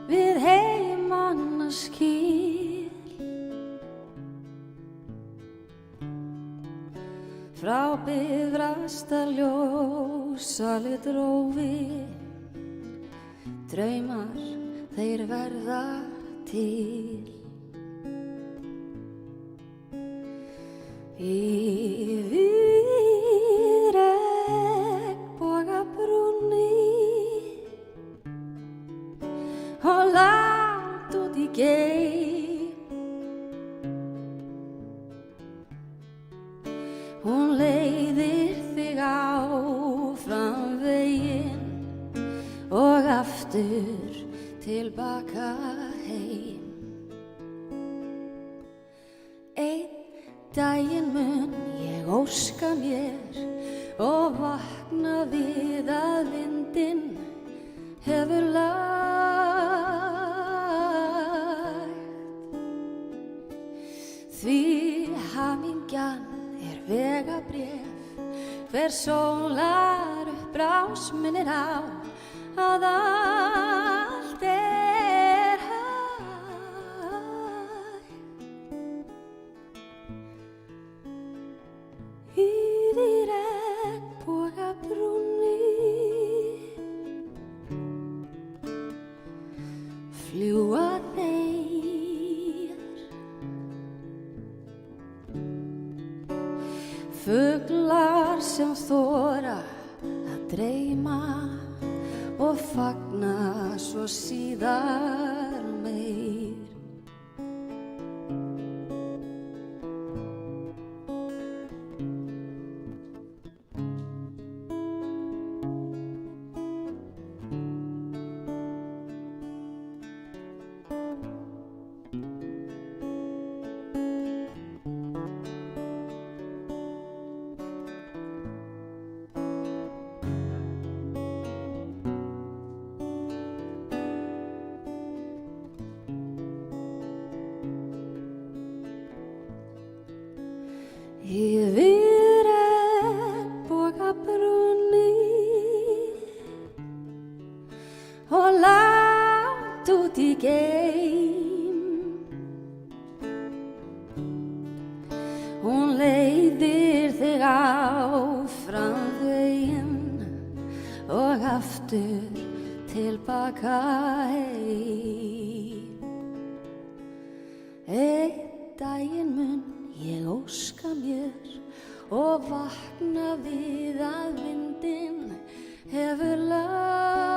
Við heimannaskil frá Bifrastarljósalit rófi draumar þeir verða til yfir regnbogabrúnni og langt út í geim. Hún leiðir þig áfram veginn og aftur tilbaka heim. Einn daginn mun ég óska mér og vakna við að vindinn hefur lagt. Því hamingjan vegabréf, hver sólar upprás minnir á að allt hægt. Yfir regnbogabrúnni fljúga fuglar sem þora að dreyma og fagna svo síðar meir. Yfir regnbogabrúnni og langt út í geim. Hún leiðir þig áfram veginn og aftur tilbaka heim. Einn daginn mun ég óska mér og vakna við að vindinn hefur lagt.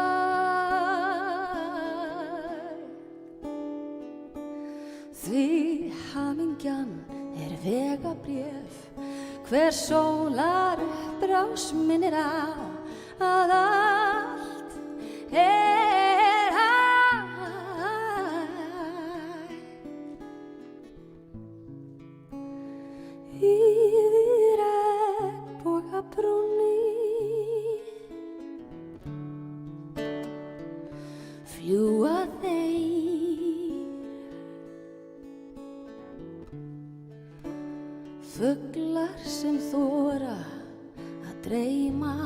Því hamingjan vegabréf, hver sólar upprás minnir á að allt hægt. Yfir regnbogabrúnni fljúga þeir, fuglar sem þora að dreyma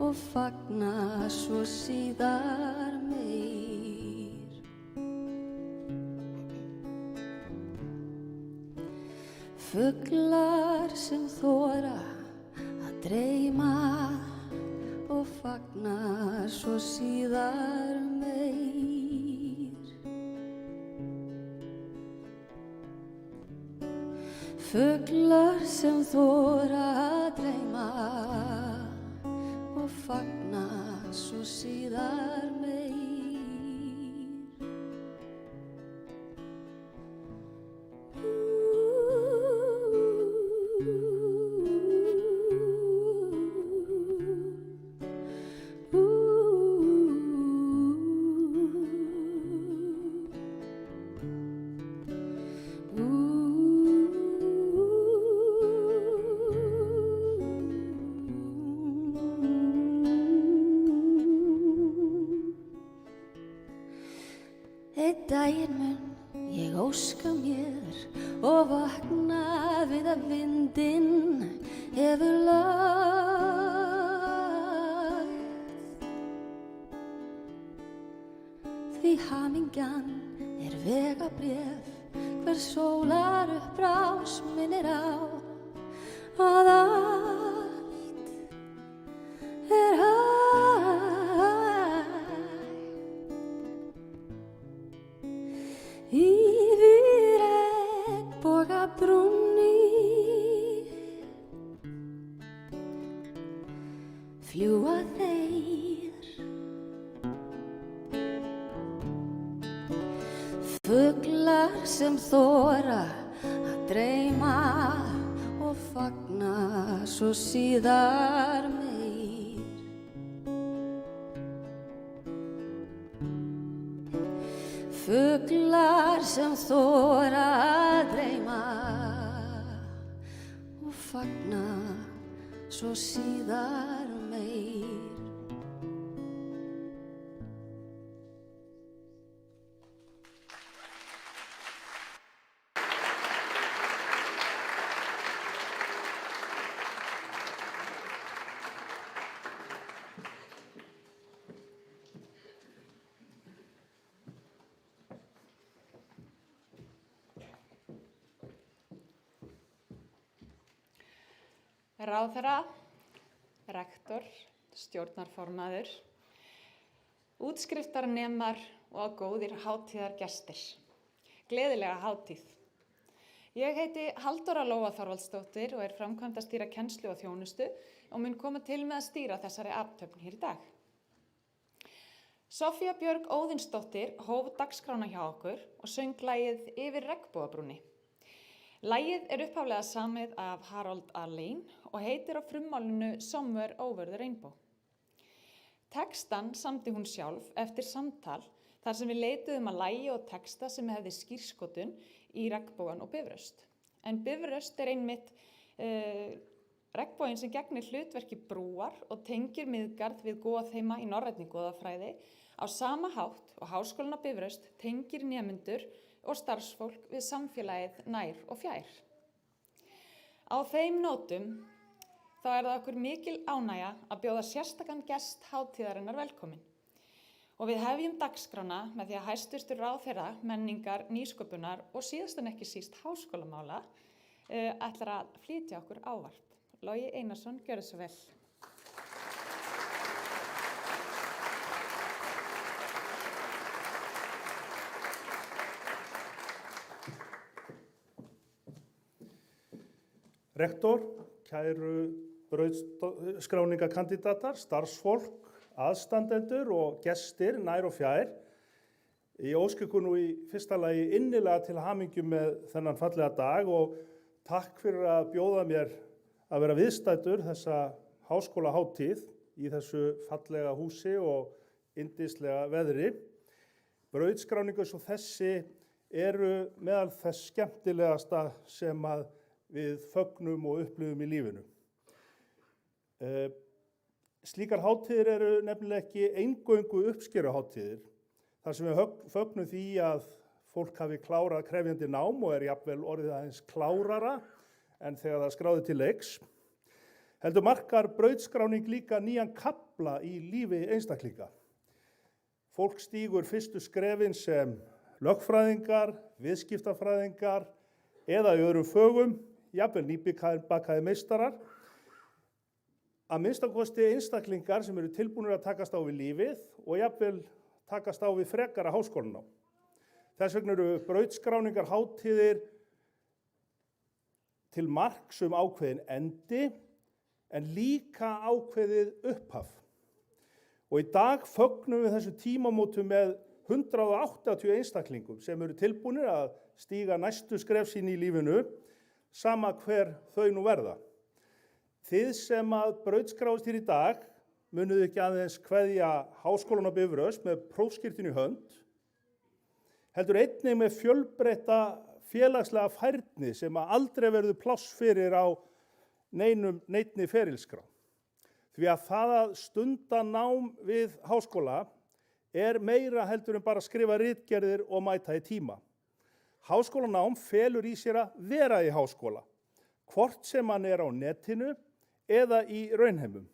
og fagna svo síðar meir. Fuglar sem þora að dreyma og fagna svo síðar meir. Fuglar sem þora að dreyma og fagna svo síðar meir. og vakna við að vindinn hefur lagt. Því hamingjan vegabréf, hver sólar upprás minnir á að allt hægt. Yfir regnbogabrúnni fljúga þeir, fuglar sem þora að dreyma og fagna svo síðar meir. Fuglar sem þora að dreyma og fagna svo síðar meir. Ráðherra, rektor, stjórnarformaður, útskriftarnemar og góðir hátíðargestir. Gleðilega hátíð. Ég heiti Halldóra Lóa Þorvaldsdóttir og framkvæmdastýra kennslu og þjónustu og mun koma til með að stýra þessari athöfn hér í dag. Soffía Björg Óðinsdóttir hóf dagskrána hjá okkur og söng lagið Yfir regnbogabrúnni. Lagið upphaflega samið af Harold Arlen og heitir á frummálinu Somewhere Over the Rainbow. Textan samdi hún sjálf eftir samtal þar sem við leituðum að lagi og texta sem hefði skírskotun í regnbogan og Bifröst. En Bifröst einmitt regnboginn sem gegnir hlutverki brúar og tengir Miðgarð við Goðheima í norrænni goðafræði á sama hátt og Háskólinn á Bifröst tengir nemendur og starfsfólk við samfélagið nær og fjær. Á þeim nótum þá það okkur mikil ánægja að bjóða sérstakan gest hátíðarinnar velkomin. Og við hefjum dagskrána með því að hæstvirtur ráðherra menningar, nýsköpunar og síðast en ekki síst háskólamála ætlar að flytja okkur ávarp. Logi Einarsson, gjörðu svo vel. Rektor, kæru brautskráningakandidatar, starfsfólk, aðstandendur og gestir nær og fjær. Ég óska ykkur nú í fyrsta lagi innilega til hamingju með þennan fallega dag og takk fyrir að bjóða mér að vera viðstæddur þessa háskólahátíð í þessu fallega húsi og yndislega veðri. Brautskráningar svo þessi eru meðal þess skemmtilegasta sem að við fögnum og upplifum í lífinu. Slíkar hátíðir eru nefnilega ekki eingöngu uppskeruhátíðir, þar sem við fögnum því að fólk hafi klárað krefjandi nám og jafnvel orðið aðeins klárara en þegar það skráði til leiks. Heldur markar brautskráning líka nýjan kafla í lífi einstaklinga. Fólk stígur fyrstu skrefin sem lögfræðingar, viðskiptafræðingar eða í öðrum fögum, jafnvel nýbakaðir meistarar, að minnstakosti einstaklingar sem eru tilbúnir að takast á við lífið og jafnvel takast á við frekara háskólanám. Þess vegna eru brautskráningar hátíðir til marks ákveðin endi en líka ákveðið upphaf. Og í dag fögnum við þessu tímamótum með 180 einstaklingum sem eru tilbúnir að stíga næstu skref sín í lífinu, sama hver þau nú verða. Þið sem að brautskráist hér í dag munuð ekki aðeins kveðja Háskólann á Bifröst með prófskírteini í hönd, heldur einnig með fjölbreytta félagslega færni sem að aldrei verður pláss fyrir á neinni ferilskrá. Því að það að stunda nám við háskóla meira heldur en bara skrifa ritgerðir og mæta í tíma. Háskólanám felur í sér að vera í háskóla, hvort sem hann er á netinu eða í raunheimum.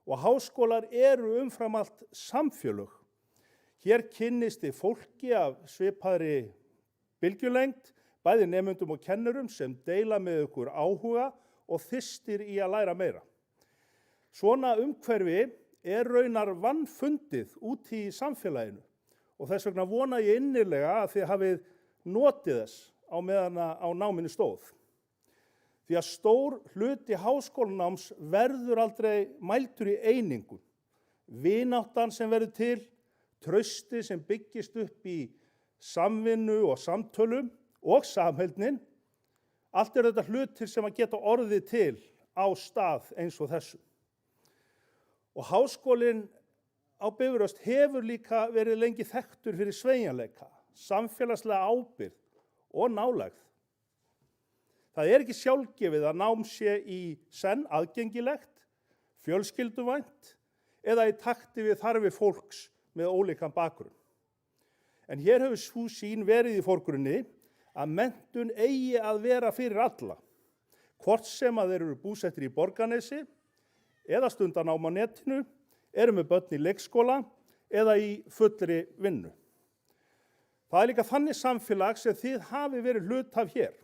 Og háskólar eru umfram allt samfélög. Hér kynnist þið fólki af svipaðri bylgjulengd, bæði nemendum og kennurum sem deila með ykkur áhuga og þyrstir í að læra meira. Svona umhverfi er raunar vannfundið úti í samfélaginu og þess vegna vona ég innilega að þið hafið notið þess á meðan á náminu stóð. Því að stór hluti háskólanáms verður aldrei mæltur í einingum. Vináttan sem verður til, trausti sem byggist upp í samvinnu og samtölum og samheldnin, allt er þetta hlutir sem að geta orðið til á stað eins og þessu. Og háskólinn á Bifröst hefur líka verið lengi þekktur fyrir sveigjanleika, samfélagslega ábyrgð og nálægð. Það er ekki sjálfgefið að nám sé í senn aðgengilegt, fjölskylduvænt eða í takti við þarfir fólks með ólíkan bakgrunn. En hér hefur sú sýn verið í forgrunni að menntun eigi að vera fyrir alla, hvort sem að þeir eru búsettir í Borgarnesi eða stunda nám á netinu, eru með börn í leikskóla eða í fullri vinnu. Það er líka þannig samfélag sem þið hafi verið hlutaf hér.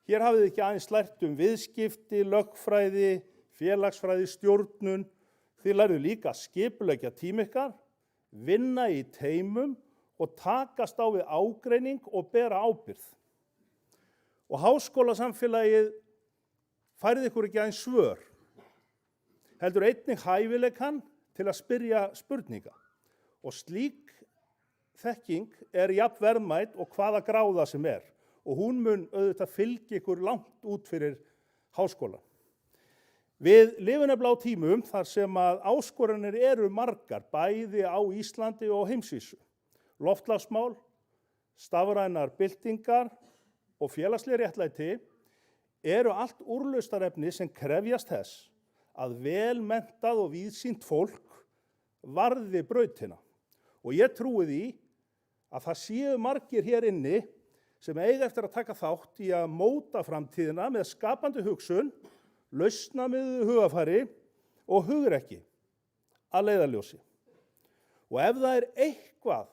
Hér hafið þið ekki aðeins lært viðskipti, lögfræði, félagsfræði, stjórnun. Þið lærðu líka að skipuleggja tím ykkar, vinna í teymum og takast á við ágreining og bera ábyrgð. Og háskólasamfélagið færði ykkur ekki aðeins svör, heldur einnig hæfileikann til að spyrja spurninga. Og slík þekking er jafn verðmæt og hvaða gráða sem er. Og hún mun auðvitað fylgja ykkur langt út fyrir háskóla. Við lifum nefnilega á tímum þar sem að áskoranir eru margar, bæði á Íslandi og heimsvísu. Loftslagsmál, stafrænar byltingar og félagsleg réttlæti eru allt úrlausnarefni sem krefjast þess að vel menntað og víðsýnt fólk varði brautina. Og ég trúi því að það séu margir hér inni sem eiga eftir að taka þátt í að móta framtíðina með skapandi hugsun, lausnamiðuðu hugafari og hugrekki að leiðarljósi. Og ef það er eitthvað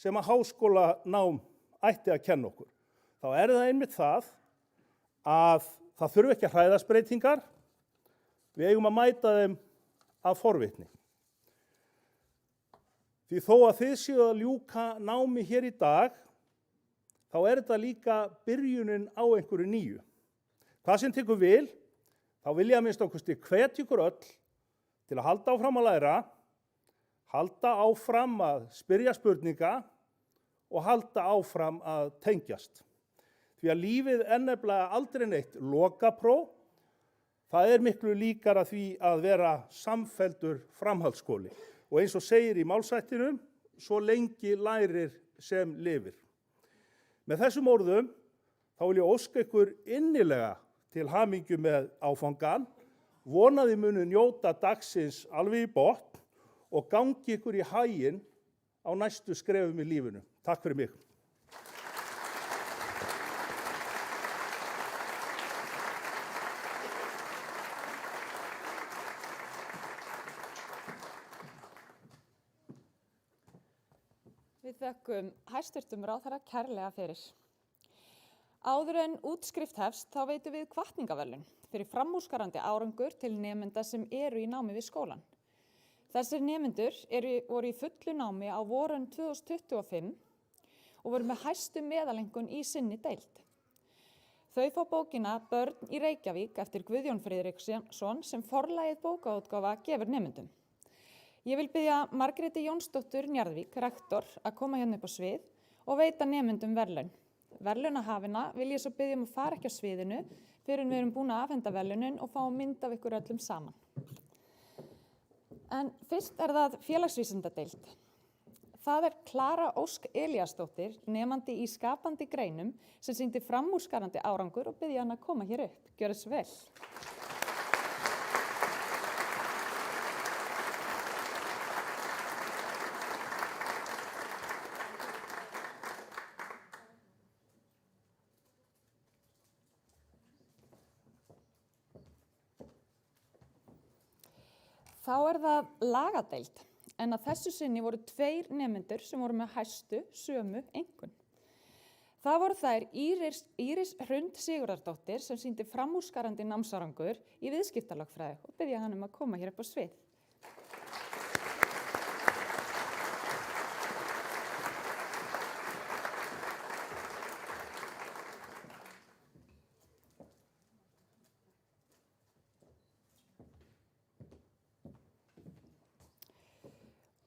sem að háskólanám ætti að kenna okkur, þá er það einmitt það að það þurfi ekki að hræðast breytingar, við eigum að mæta þeim af forvitni. Því þó að þið séu að ljúka námi hér í dag, þá er þetta líka byrjunin á einhverju nýju. Hvað sem tekur vil, þá vil ég að minnsta okkur hvetja ykkur öll til að halda áfram að læra, halda áfram að spyrja spurninga og halda áfram að tengjast. Því að lífið er nefnilega aldrei neitt lokapróf, það er miklu líkara því að vera samfelldur framhaldsskóli. Og eins og segir í málshættinum, svo lengi lærir sem lifir. Með þessum orðum þá vil ég óska ykkur innilega til hamingju með áfangan, vonaði munu njóta dagsins alveg í botn og gangi ykkur í haginn á næstu skrefum í lífinu. Takk fyrir mig. Við þökkum hæstvirtum ráðherra kærlega fyrir. Áður en útskrift hefst þá veitum við hvatningaverðlaun fyrir framúrskarandi árangur til nemenda sem eru í námi við skólann. Þessir nemendur voru í fullu námi á vorun 2025 og voru með hæstu meðalengun í sinni deild. Þau fá bókina Börn í Reykjavík eftir Guðjón Friðriksson sem forlagið bókaútgáfa gefur nemendum. Ég vil biðja Margréti Jónsdóttur Njarðvík, rektor, að koma hérna upp á svið og veita nemendum verðlaun. Verðlaunahafina vil ég svo biðja að fara ekki á sviðinu fyrir við erum búin að afhenda verðlaunin og fá mynd af ykkur öllum saman. En fyrst er það félagsvísindadeild. Það er Klara Ósk Elíasdóttir, nemandi í skapandi greinum, sem sýndi framúrskarandi árangur og biðja hann að koma hér upp. Gjörðu svo vel. Þá það lagadeild, en að þessu sinni voru 2 nemendur sem voru með hæstu sömu einkunn. Það voru þær Íris Hrund Sigurðardóttir sem sýndi framúrskarandi námsárangur í viðskiptalögfræði og biðja hann að koma hér upp á svið.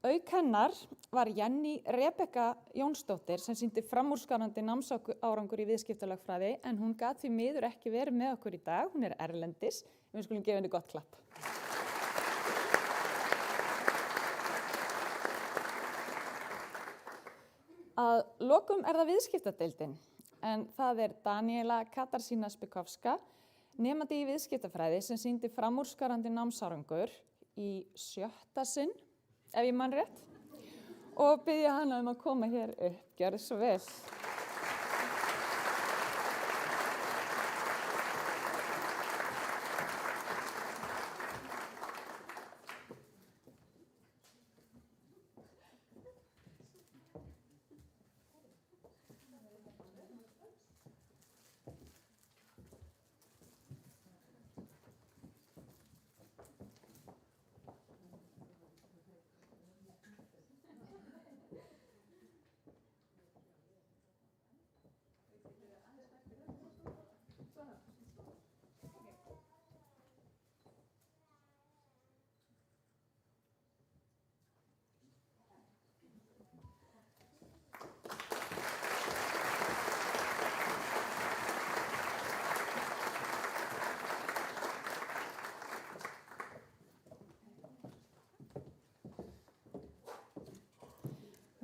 Auk hennar var Jenny Rebekka Jónsdóttir sem sýndi framúrskarandi námsárangur í viðskiptalögfræði en hún gat því miður ekki verið með okkur í dag, hún erlendis, en við skulum gefa henni gott klapp. Að lokum það viðskiptadeildin, en það Daniela Katarsína Spikovska, nemandi í viðskiptafræði sem sýndi framúrskarandi námsárangur í 7. sinn, ef ég man rétt, og biðja hana að koma hér upp. Gjörðu svo vel.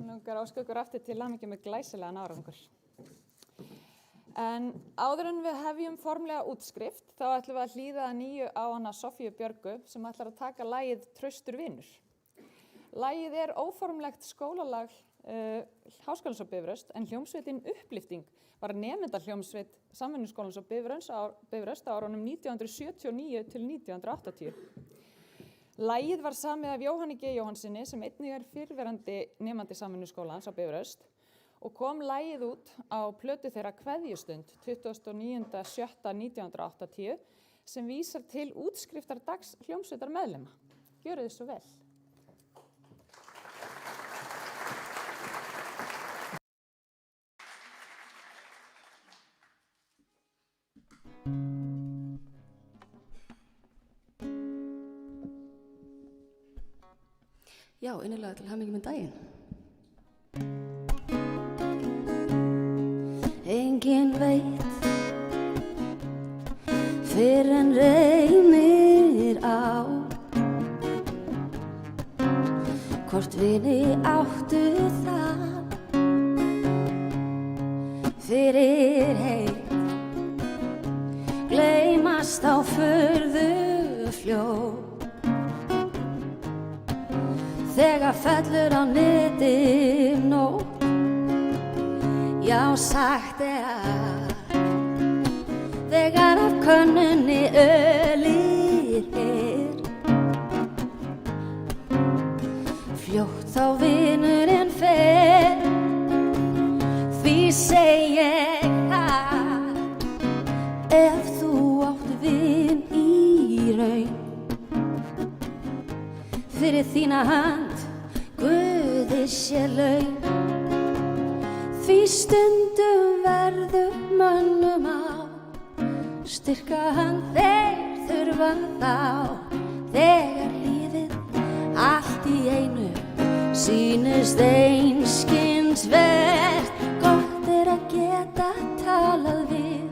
Langar að óska ykkur aftur til hamingju með glæsilegan árangur. En áður en við hefjum formlega útskrift, þá ætlum við að hlýða að nýju á hana Sofíu Björgu sem ætlar að taka lagið Traustur vinur. Lagið óformlegt skólalag Háskólans á Bifröst, en hljómsveitin Upplyfting var nemendahljómsveit Samvinnuskólans á Bifröst á árunum 1979 til 1980. Lagið var samið af Jóhanni G. Jóhannsinni sem einnig fyrrverandi nemandi Samvinnuskólans á Bifröst og kom lagið út á plötu þeirra Kveðjustund 29.6.1980 sem vísar til útskriftardags hljómsveitar meðlima. Gjörið þið svo vel. Já, innilega til hamingju með daginn. Enginn veit fyrr en reynir á hvort vini áttu það fyrir heitt gleymast á furðu fljótt. Þegar fellur á niðri nótt, já sagt að þegar af könnunni ölir fljótt þá vinurinn fer, því segi ég að ef þú átt vin í raun fyrir þína hand Guði sé laun, því stundum verður mönnum á styrka hann þeir þurfa þá þegar lífið allt í einu sýnist einskis vert. Gott að geta talað við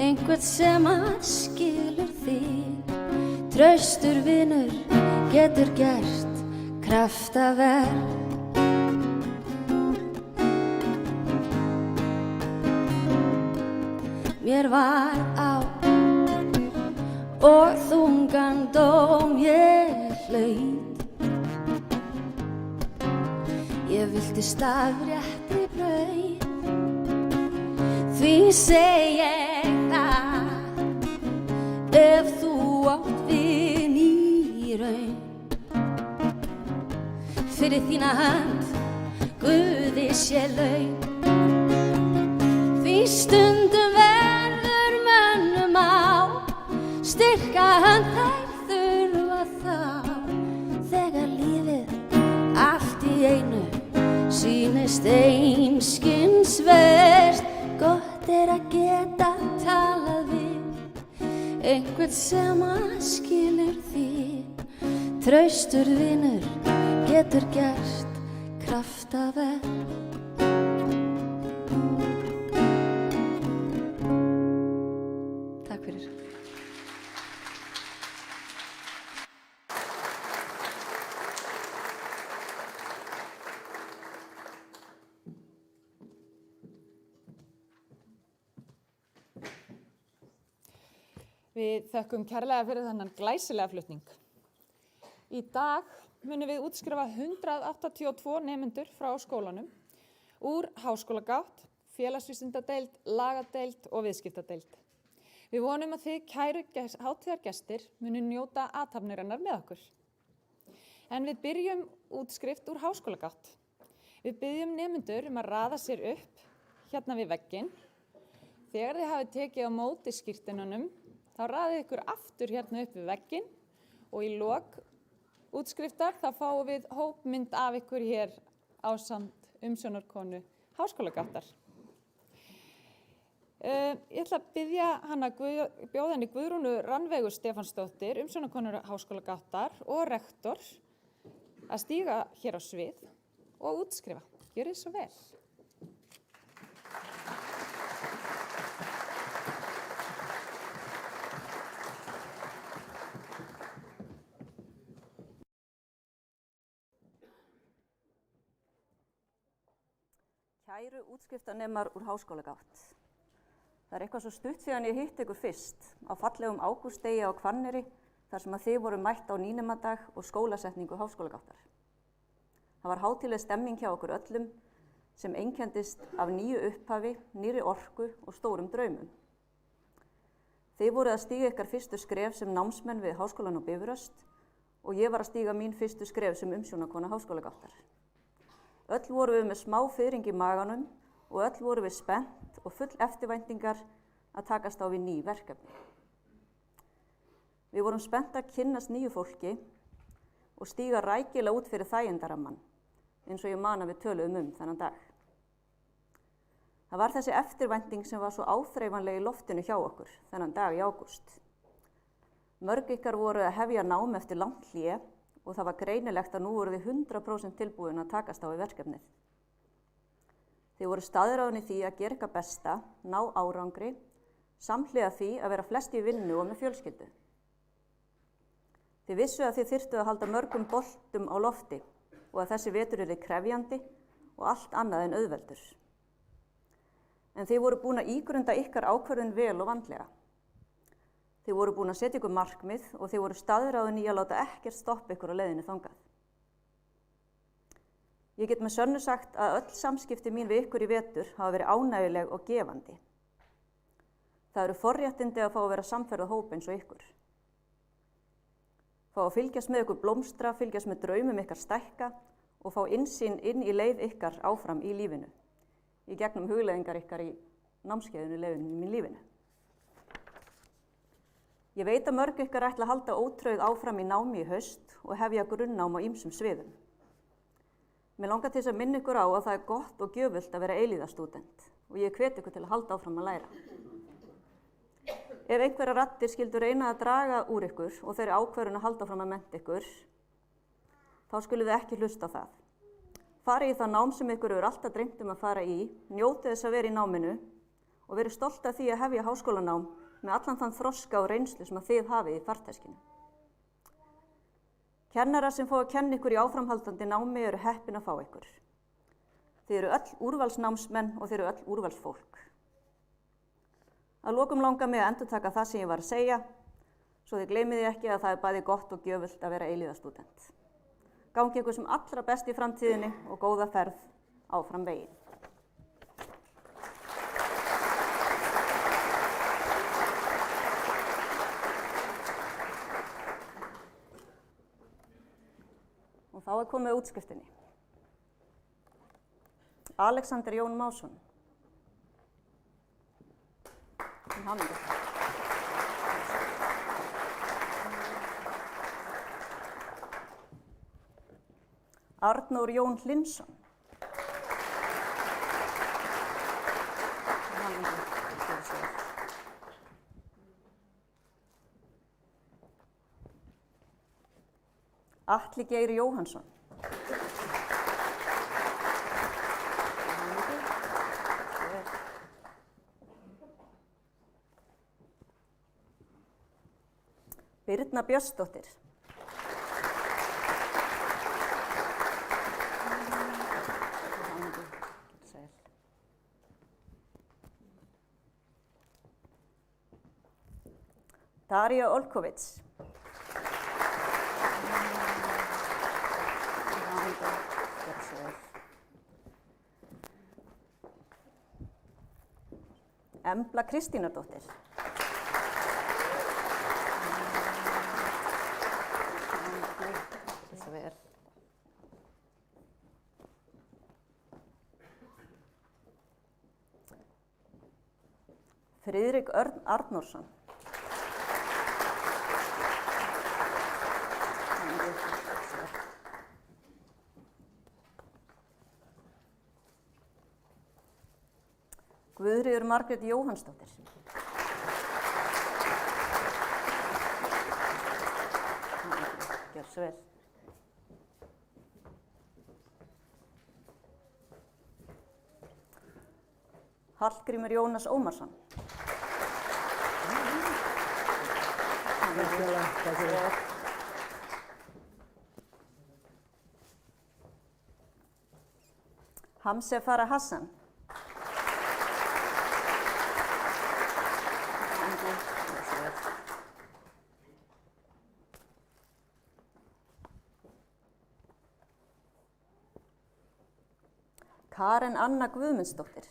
einhvern sem að skilur þig. Traustur vinur getur gert kraftaverk. Mér var á og þungan dóm ég hlaut. Ég vildi stafréttri braut, því segi ég það ef þú átt vin í raun fyrir þína hönd, Guði sé laun. Því stundum verður mönnum á, styrka hönd þær þurfa þá. Þegar lífið allt í einu sýnist einskis vert, gott að geta talað við einhvern sem skilur þig. Traustur vinur getur gert kraftaverk. Takk fyrir. Við þökkum kærlega fyrir þennan glæsilega flutning. Í dag munum við útskrifa 182 nemendur frá skólanum úr háskólagátt, félagsvísindadeild, lagadeild og viðskiptadeild. Við vonum að þið kæru hátíðargestir munu njóta athafnarinnar með okkur. En við byrjum útskrift úr háskólagátt. Við byggjum nemendur að raða sér upp hérna við vegginn. Þegar þið hafið tekið á móti skírteinunum, þá raðið ykkur aftur hérna upp við vegginn og í lok útskriftar þá fáum við hópmynd af ykkur hér ásamt umsjónarkonu háskólagáttar. Ég ætla að bjóða henni Guðrúnu Rannveigu Stefánsdóttir, umsjónarkonu háskólagáttar og rektor að stíga hér á svið og útskrifa. Gjörið svo vel. Kæru útskriftarnemar úr háskólagátt. Það eitthvað svo stutt síðan ég hitt ykkur fyrst á fallegum ágústdegi á Hvanneyri þar sem að þið voru mætt á nýnemadag og skólasetningu háskólagáttar. Það var hátíðleg stemming hjá okkur öllum sem einkenndist af nýju upphafi, nýrri orku og stórum draumum. Þið voruð að stíga ykkar fyrstu skref sem námsmenn við Háskólann á Bifröst og ég var að stíga mín fyrstu skref sem umsjónarkona háskólagáttar. Öll vorum við með smá fiðring í maganum og öll vorum við spennt og full eftirvæntingar að takast á við ný verkefni. Við vorum spennt að kynnast nýju fólki og stíga rækilega út fyrir þægindarammann, eins og ég man að við töluðum þennan dag. Það var þessi eftirvænting sem var svo áþreifanleg í loftinu hjá okkur þennan dag í ágúst. Mörg ykkar voru að hefja nám eftir langt hlé og það var greinilegt að nú voru við 100% tilbúin að takast á við verkefnið. Þið voru staðráðin í því að gera eitthvað besta, ná árangri, samhliða því að vera flest í vinnu og með fjölskyldu. Þið vissu að þið þyrftuð að halda mörgum boltum á lofti og að þessi vetur yrði krefjandi og allt annað en auðveldur. En þið voru búin að ígrunda ykkar ákvörðun vel og vandlega. Þið voru búin að setja ykkur markmið og þið voru staðráðin í að láta ekkert stoppa ykkur á leiðinni þangað. Ég get með sönnu sagt að öll samskipti mín við ykkur í vetur hafa verið ánægjuleg og gefandi. Það eru forréttindi að fá að vera samferða hóp eins og ykkur. Fá að fylgjast með ykkur blómstra, fylgjast með draumum ykkar stækka og fá innsýn inn í leið ykkar áfram í lífinu, í gegnum hugleiðingar ykkar í námskeiðinu leiðinu í lífinu. Ég veit að mörg ykkar ætla að halda ótrauð áfram í námi í haust og hefja grunnnám á ýmsum sviðum. Mér langar til þess að minna ykkur á að það er gott og gjöfult að vera eilífðarstúdent og ég hvet ykkur til að halda áfram að læra. Ef einhverjar raddir skyldu reyna að draga úr ykkur og þeirri ákvörðun að halda áfram að mennta ykkur, þá skulum við ekki hlusta á það. Farið í það nám sem ykkur hefur alltaf dreymt að fara í, njótið þess að vera í náminu og verið stolt af því að hefja háskólanám með allan þann þroska og reynslu sem að þið hafið í farteskinu. Kennarar sem fá að kenna ykkur í áframhaldandi námi eru heppin að fá ykkur. Þið eru öll úrvalsnámsmenn og þið eru öll úrvalsfólk. Að lokum langar mig að endurtaka það sem ég var að segja, svo þið gleymið ekki að það er bæði gott og gjöfult að vera eilífðarstúdent. Gangi ykkur sem allra best í framtíðinni og góða ferð áfram veginn. Og þá að er komið að útskriftinni. Alexander Jón Másson. Til hamingju. Arnór Jón Hlynsson. Til hamingju. Atli Geir Jóhannsson. Birna Björnsdóttir. Darja Olkovits. Embla Kristínardóttir. Friðrik Örn Arnórsson. Guðríður Margrét Jóhannsdóttir. Gjör svo vel. Hallgrímur Jónas Ómarsson. Hamse Farah Hassan. Karen Anna Guðmundsdóttir.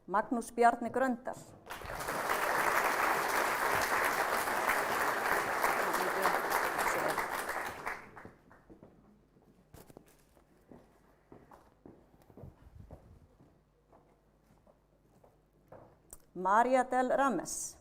Magnús Bjarni Gröndal. María del Rames.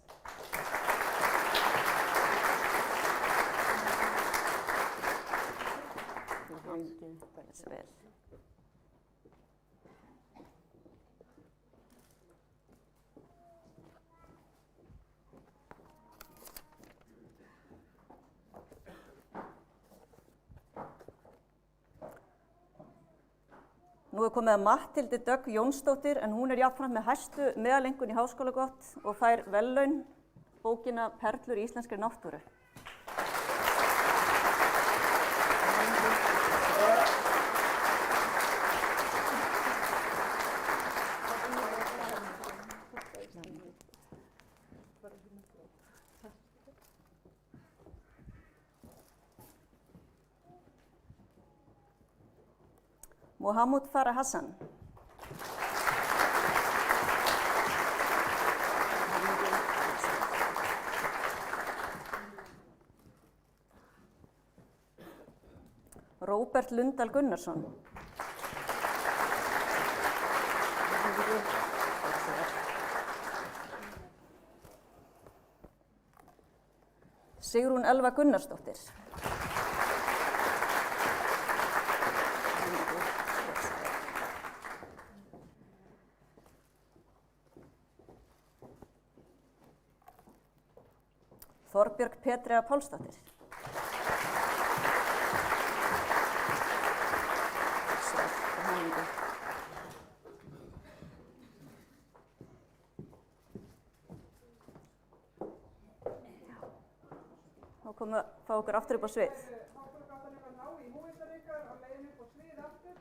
Nú er komið að Matthildi Dögg Jónsdóttir en hún er jafnframt með hæstu meðalengun í Háskólagott og fær verðlaun bókina Perlur í íslenskri náttúru. Mohammed Farah Hassan. Róbert Lundal Gunnarsson. Sigrún Elva Gunnarsdóttir. Þorbjörg Petrea Pálsdóttir. Þá komum við að fá okkur aftur upp á svið. Háskólagatan er að ná í húfisar ykkar á leiðinni upp á svið aftur.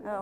Já.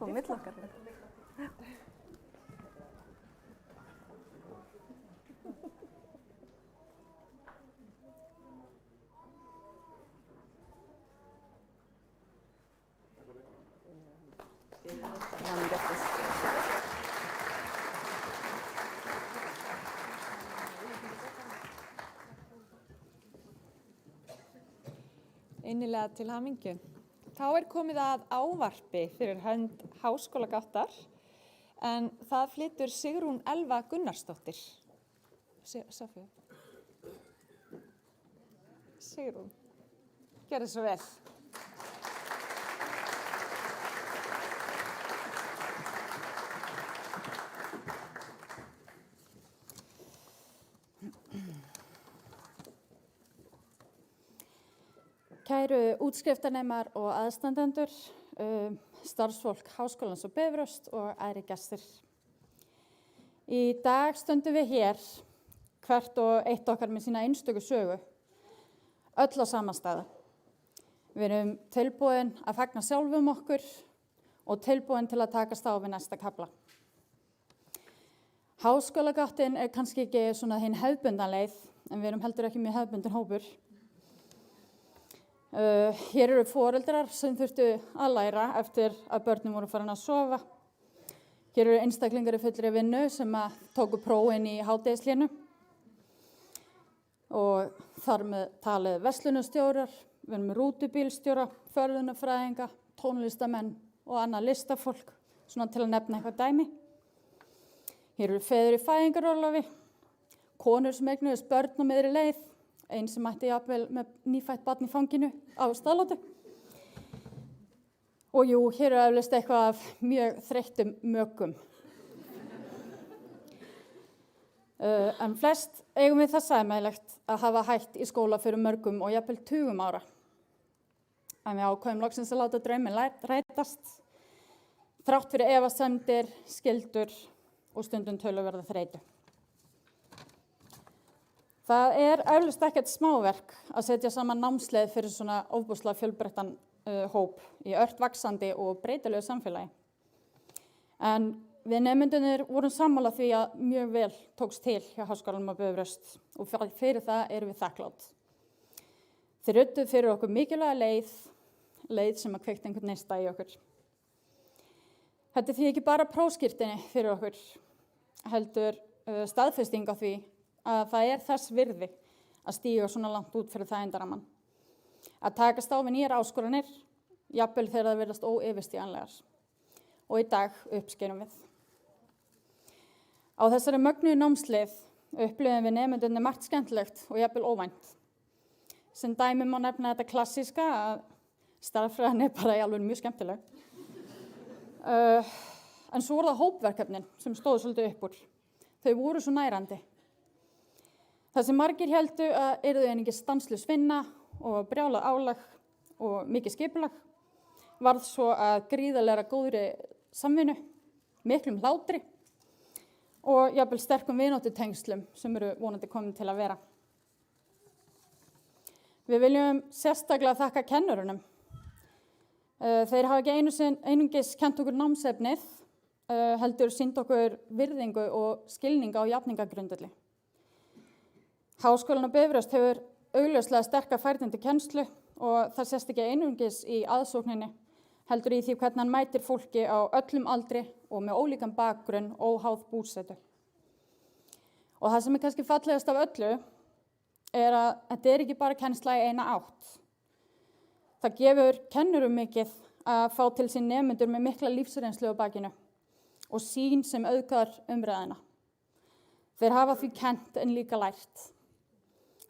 koma mitt okkar. Innilega til hamingju. Þá komið að ávarpi fyrir hönd Háskólagáttar en það flytur Sigrún Elva Gunnarsdóttir. Sofía. Sigrún, gjörðu svo vel. Kæru útskriftarnemar og aðstandendur, starfsfólk Háskólans á Bifröst og aðri gestir. Í dag stöndum við hér, hvert og eitt okkar með sína einstöku sögu, öll á sama staði. Við erum tilbúin að fagna sjálfum okkur og tilbúin til að takast á við næsta kafla. Háskólagáttin kannski ekki svona hinn hefðbundan leið, en við erum heldur ekki með hefðbundin hópur. Hér eru foreldrar sem þurftu að læra eftir að börnum voru farin að sofa. Hér eru einstaklingar í fullri vinnu sem tóku prófin í hádegislinu og þar með talið verslunarstjórar, við erum með rútubílstjóra, förðunarfræðinga, tónlistamenn og annað listafólk, svona til að nefna eitthvað dæmi. Hér eru feður í fæðingarorlofi, konur sem eignuðust börn á miðri leið, einn sem ætti jafnvel með nýfætt barn í fanginu á staðlátu. Og jú, hér er eflaust eitthvað af mjög þreyttum mökum. En flest eigum við það sameiginlegt að hafa hætt í skóla fyrir mörgum og jafnvel 20 ára. En við ákveðum loksins að láta drauminn rætast, þrátt fyrir efasemdir, skyldur og stundum töluverða þreytu. Það er eflaust ekkert smáverk að setja saman námsleið fyrir svona ofboðslega fjölbreyttan hóp í ört vaxandi og breytilegu samfélagi. En við nemendurnir vorum sammála því að mjög vel tókst til hjá Háskólanum á Bifröst og fyrir það erum við þakklát. Þeir ruddu fyrir okkur mikilvæga leið sem að kveikti einhvern neista í okkur. Þetta því ekki bara prófskírteini fyrir okkur, heldur staðfesting á því að það er þess virði að stíga svona langt út fyrir það endaramann. Að takast á við nýjar áskoranir, jafnvel þegar það virðast óyfirstíganlegar. Og í dag uppskerum við. Á þessari mögnuðu námsleið upplifum við nemendurnir margt skemmtilegt og jafnvel óvænt. Sem dæmi má nefna þetta klassíska að stærðfræðin bara í alveg mjög skemmtileg. En svo voru það hópverkefnin sem stóðu svolítið upp úr. Þau voru svo nærandi. Það sem margir héldu að yrðu einungis stanslaus vinna og brjálað álag og mikið skipulag varð svo að gríðarlega góðri samvinnu, miklum hlátri og jafnvel sterkum vináttutengslum sem eru vonandi komin til að vera. Við viljum sérstaklega þakka kennurunum. Þeir hafa ekki einungis kennt okkur námsefnið, heldur sýnt okkur virðingu og skilning á jafningagrundvelli. Háskólinn á Bifröst hefur augljóslega sterka færnindi kennslu og það sést ekki einungis í aðsókninni, heldur í því hvernig hann mætir fólki á öllum aldri og með ólíkan bakgrunn óháð búsetu. Og það sem kannski fallegast af öllu er að þetta er ekki bara kennsla í eina átt. Það gefur kennurum mikið að fá til sín nemendur með mikla lífsreynslu á bakinu og sýn sem auðgar umræðina. Þeir hafa því kennt en líka lært.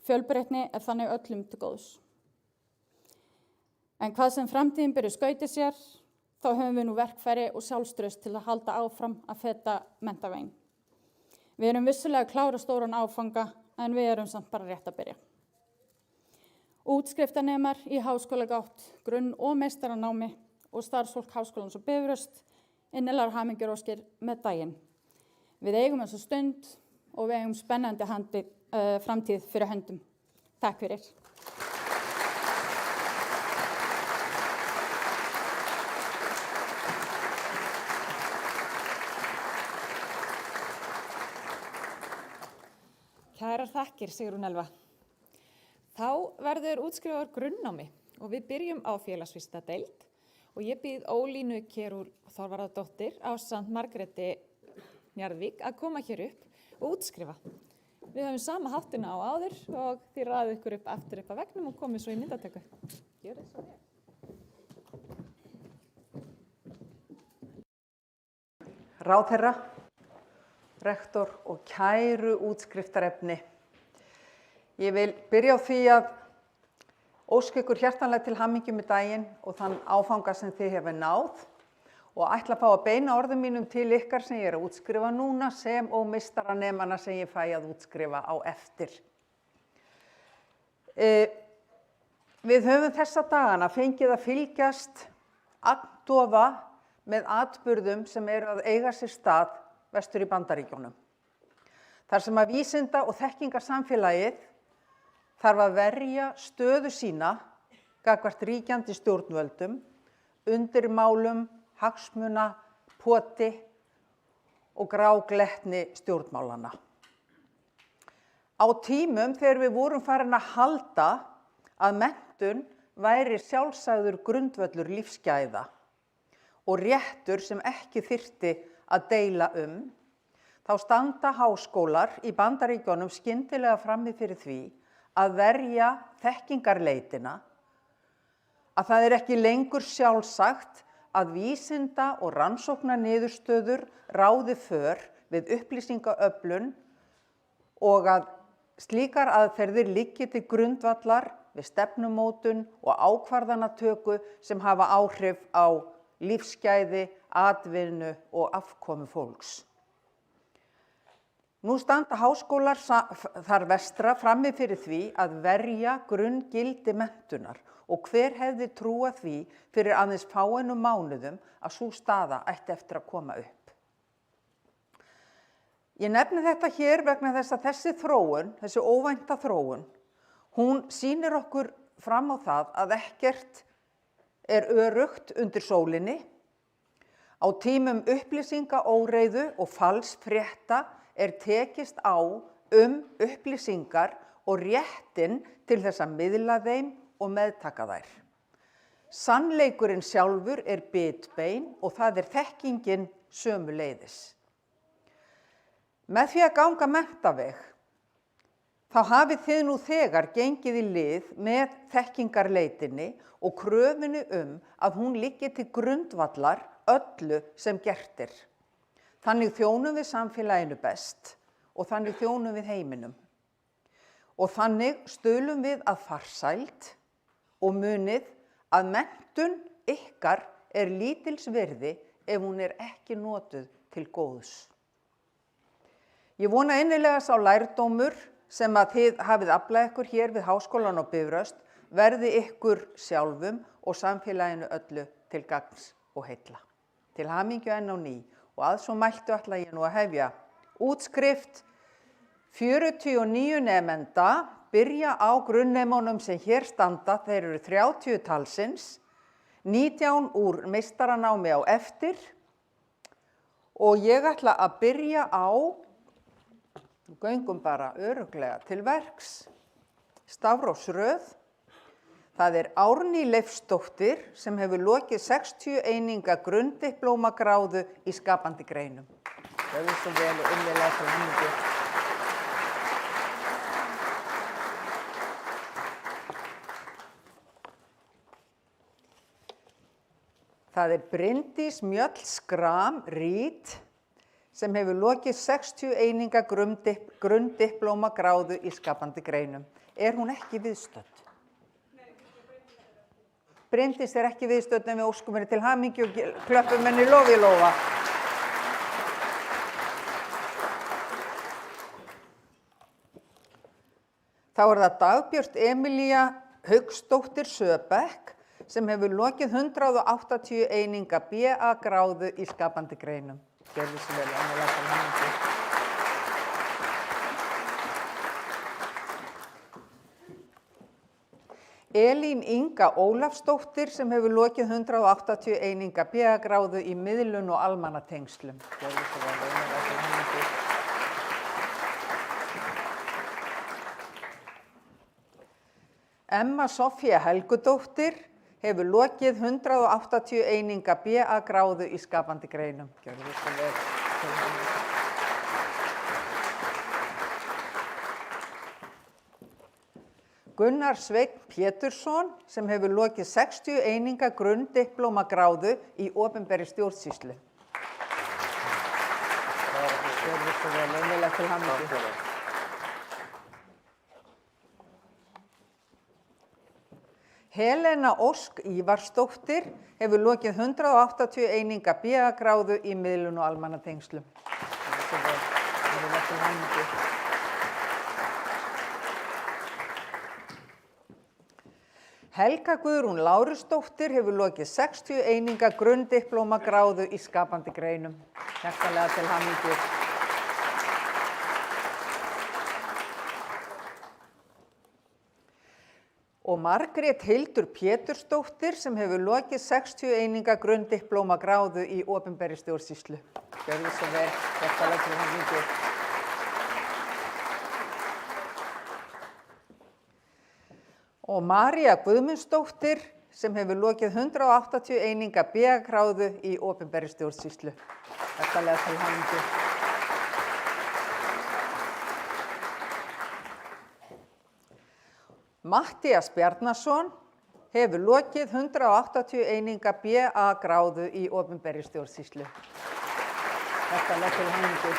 Fjölbreytni er þannig öllum til góðs. En hvað sem framtíðin byrju skauti sér, þá höfum við nú verkfæri og sjálfstraust til að halda áfram að feta menntaveginn. Við erum vissulega að klára stóran áfanga, en við erum samt bara rétt að byrja. Útskriftarnemar í háskólagátt, grunn- og meistaranámi og starfsfólk Háskólans á Bifröst, innilegar hamingjuróskir með daginn. Við eigum þessa stund og við eigum spennandi framtíð fyrir höndum. Takk fyrir. þakkir, Sigrún Elva. Þá verður útskrifaður grunnnámi og við byrjum á félagsvísindadeild og ég býð Ólínu Kjerúl Þorvarðardóttir ásamt Margréti Njarðvík að koma hér upp og útskrifa. Við höfum sama háttuna á áður og þið raðið ykkur upp aftur upp að veggnum og komið svo í myndatöku. Gjörið svo vel. Ráðherra, rektor og kæru útskriftarefni. Ég vil byrja á því að óska ykkur hjartanlega til hamingju með daginn og þann áfanga sem þið hefur náð og ætla að fá að beina orðum mínum til ykkar sem ég að útskrifa núna sem og meistaranemana sem ég fæ að útskrifa á eftir. Við höfum þessa dagana fengið að fylgjast agndofa með atburðum sem eru að eiga sér stað vestur í Bandaríkjunum. Þar sem að vísinda- og þekkingarsamfélagið þarf að verja stöðu sína gagnvart ríkjandi stjórnvöldum, undirmálum, hagsmuna, poti og gráglettni stjórnmálanna. Á tímum þegar við vorum farin að halda að menntun væri sjálfsagður grundvöllur lífsgæða og réttur sem ekki þyrfti að deila þá standa háskólar í Bandaríkjunum skyndilega frammi fyrir því að verja þekkingarleitina, að það er ekki lengur sjálfsagt að vísinda- og rannsóknarniðurstöður ráði för við upplýsingaöflun og að slíkar aðferðir liggi til grundvallar við stefnumótun og ákvarðanatöku sem hafa áhrif á lífsgæði, atvinnu og afkomu fólks. Nú standa háskólar þar vestra frammi fyrir því að verja grunngildi menntunar og hver hefði trúað því fyrir aðeins fáeinum mánuðum að sú staða ætti eftir að koma upp. Ég nefni þetta hér vegna þess að þessi þróun, þessi óvænta þróun, hún sýnir okkur fram á það að ekkert er öruggt undir sólinni. Á tímum upplýsingaóreiðu og falsfrétta er tekist á upplýsingar og réttinn til þess að miðla þeim og meðtaka þær. Sannleikurinn sjálfur er bitbein og það er þekkingin sömuleiðis. Með því að ganga menntaveg, þá hafið þið nú þegar gengið í lið með þekkingarleitinni og kröfunni að hún liggi til grundvallar öllu sem gert er. Þannig þjónum við samfélaginu best og þannig þjónum við heiminum. Og þannig stuðlum við að farsæld og munið að menntun ykkar er lítils virði ef hún er ekki notuð til góðs. Ég vona innilega sá lærdómur sem að þið hafið aflað ykkur hér við Háskólann á Bifröst verði ykkur sjálfum og samfélaginu öllu til gagns og heilla. Til hamingju enn á ný og að svo mæltu ætla ég nú að hefja útskrift 49 nemenda byrja á grunnnemunum sem hér standa, þeir eru 30 talsins, 19 úr meistaranámi á eftir og ég ætla að byrja á, göngum bara örugglega til verks, stafrófsröð. Það er Árný Leifsdóttir sem hefur lokið 60 eininga grunndiplómagráðu í skapandi greinum. Það er svo vel og innilega til hamingju. Það er Bryndís Mjöll Skram Rít sem hefur lokið 60 eininga grunndiplómagráðu í skapandi greinum. Er hún ekki viðstödd? Bryndís er ekki viðstödd en við óskum henni til hamingju og klöppum henni lofi lófa. Þá er það Dagbjört Emilía Hauksdóttir Söbekk sem hefur lokið 180 eininga BA gráðu í skapandi greinum. Gerðu svo vel, annaðlega til hamingju. Elín Inga Ólafsdóttir sem hefur lokið 180 eininga BA gráðu í miðlun og almannatengslum. Gerðu svo vel, annaðlega til hamingju. Emma Soffía Helgudóttir hefur lokið 180 eininga BA gráðu í skapandi greinum. Gjörðu svo vel til hamingju. Gunnar Sveinn Pétursson sem hefur lokið 60 eininga grunndiplóma gráðu í opinberri stjórnsýslu. Gjörðu svo vel, innilega til hamingju. Helena Ósk Ívarsdóttir hefur lokið 180 eininga BA gráðu í miðlun og almannatengslum. Gjörðu svo vel, innilega til hamingju. Helga Guðrún Lárusdóttir hefur lokið 60 eininga grunndiplóma gráðu í skapandi greinum. Hjartanlega til hamingju. Og Margrét Hildur Pétursdóttir sem hefur lokið 60 eininga grunndiplóma gráðu í opinberri stjórnsýslu. Gjörðu svo vel, hjartanlega til hamingju. Og María Guðmundsdóttir sem hefur lokið 180 eininga BA gráðu í opinberri stjórnsýslu. Hjartanlega til hamingju. Matthías Bjarnason hefur lokið 180 eininga BA gráðu í opinberri stjórnsýslu. Hjartanlega til hamingju.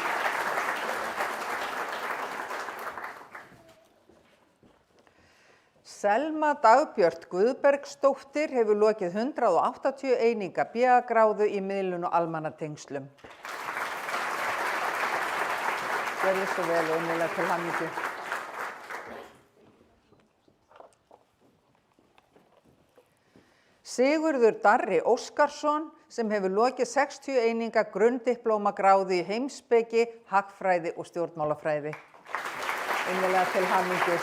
Selma Dagbjört Guðbergsdóttir hefur lokið 180 eininga BA gráðu í miðlun og almannatengslum. Gjörðu svo vel og innilega til hamingju. Sigurður Darri Óskarsson sem hefur lokið 60 eininga grunndiplóma gráðu í heimspeki, hagfræði og stjórnmálafræði. Innilega til hamingju.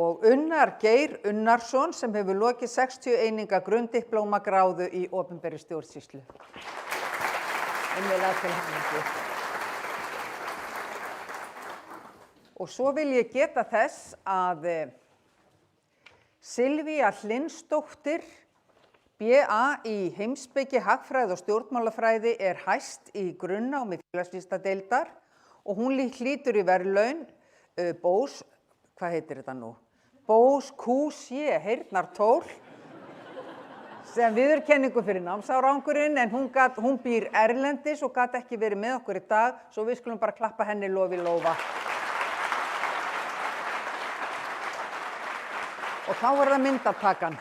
Og Unnar Geir Unnarsson sem hefur lokið 60 eininga grunndiplóma gráðu í opinberri stjórnsýslu. Innilega til hamingju. Og svo vil ég geta þess að Silvía Hlynsdóttir, BA í heimspeki, hagfræði og stjórnmálafræði hæst í grunnnámi félagsvísindadeildar og hún hlýtur í verðlaun Bose, hvað heitir þetta nú? Bose QC heyrnartól sem viðurkenningu fyrir námsárangurinn en hún býr erlendis og gat ekki verið með okkur í dag svo við skulum bara klappa henni lof í lófa. Og þá var það myndatakan.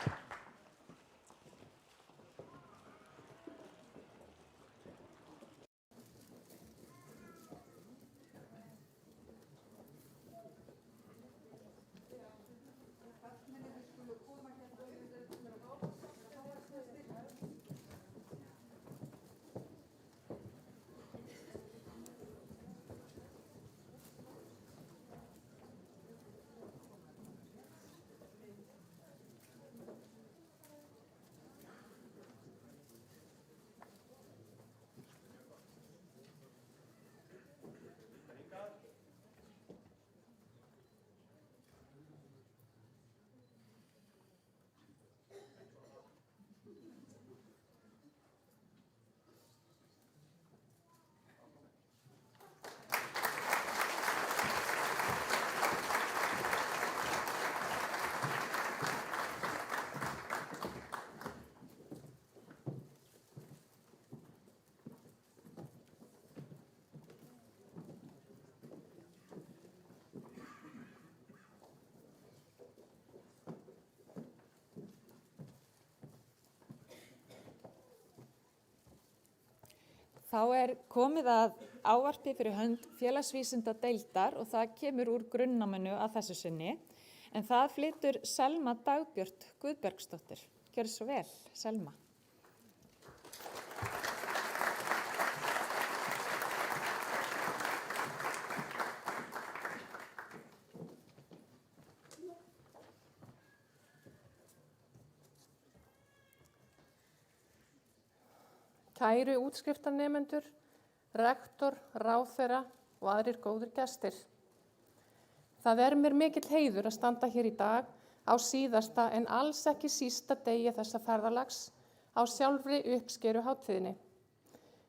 Þá komið að ávarpi fyrir hönd félagsvísindadeildar og það kemur úr grunnnáminu að þessu sinni. En það flytur Selma Dagbjört Guðbergsdóttir. Gjörðu svo vel, Selma. Kæru útskriftarnemendur, rektor, ráðherra, og aðrir góðir gestir. Það mér mikill heiður að standa hér í dag á síðasta en alls ekki sísta degi þessa ferðalags á sjálfri uppskeruhátíðinni.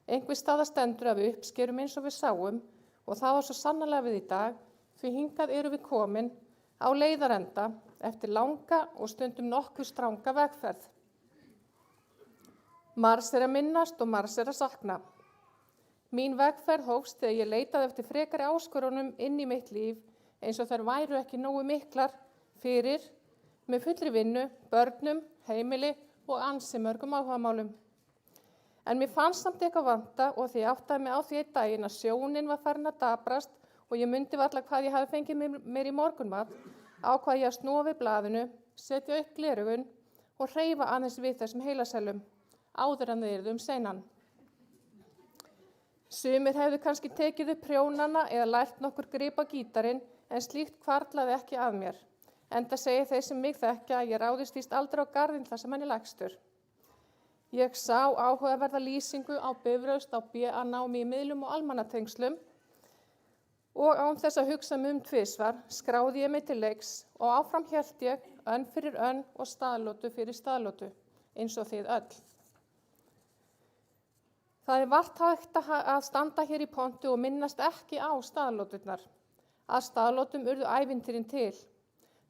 Einhver staða stendur að við uppskerum eins og við sáum og það var svo sannarlega við í dag því hingað eru við komin á leiðarenda eftir langa og stundum nokkuð stranga vegferð. Margs að minnast og margs að sakna. Mín vegferð hófst þegar ég leitaði eftir frekari áskorunum inn í mitt líf eins og þær væru ekki nógu miklar fyrir með fullri vinnu, börnum, heimili og ansi mörgum áhugamálum. En mér fannst samt eitthvað vanta og því ég áttaði mig á því einn daginn að sjónin var farin að daprast og ég mundi varla hvað ég hafi fengið mér í morgunmat, ákvað ég að snúa við blaðinu, setja upp glerugun og hreyfa aðeins við þessum heilasellum, áður en þeir yrðu seinan. Sumir hefðu kannski tekið upp prjónana eða lært nokkur grip á gítarinn, en slíkt hvarflaði ekki að mér. Enda segi þeir sem mig þekkja að ég ráðist víst aldrei á garðinn þar sem hann lægstur. Ég sá áhugaverða lýsingu á Bifröst á BA-námi í miðlum og almannatengslum og án þess að hugsa mig tvisvar skráði ég mig til leiks og áfram hélt ég önn fyrir önn og staðlótu fyrir staðlótu, eins og þið öll. Það vart hægt að standa hér í pontu og minnast ekki á staðlóturnar. Að staðlótum urðu ævintýrin til.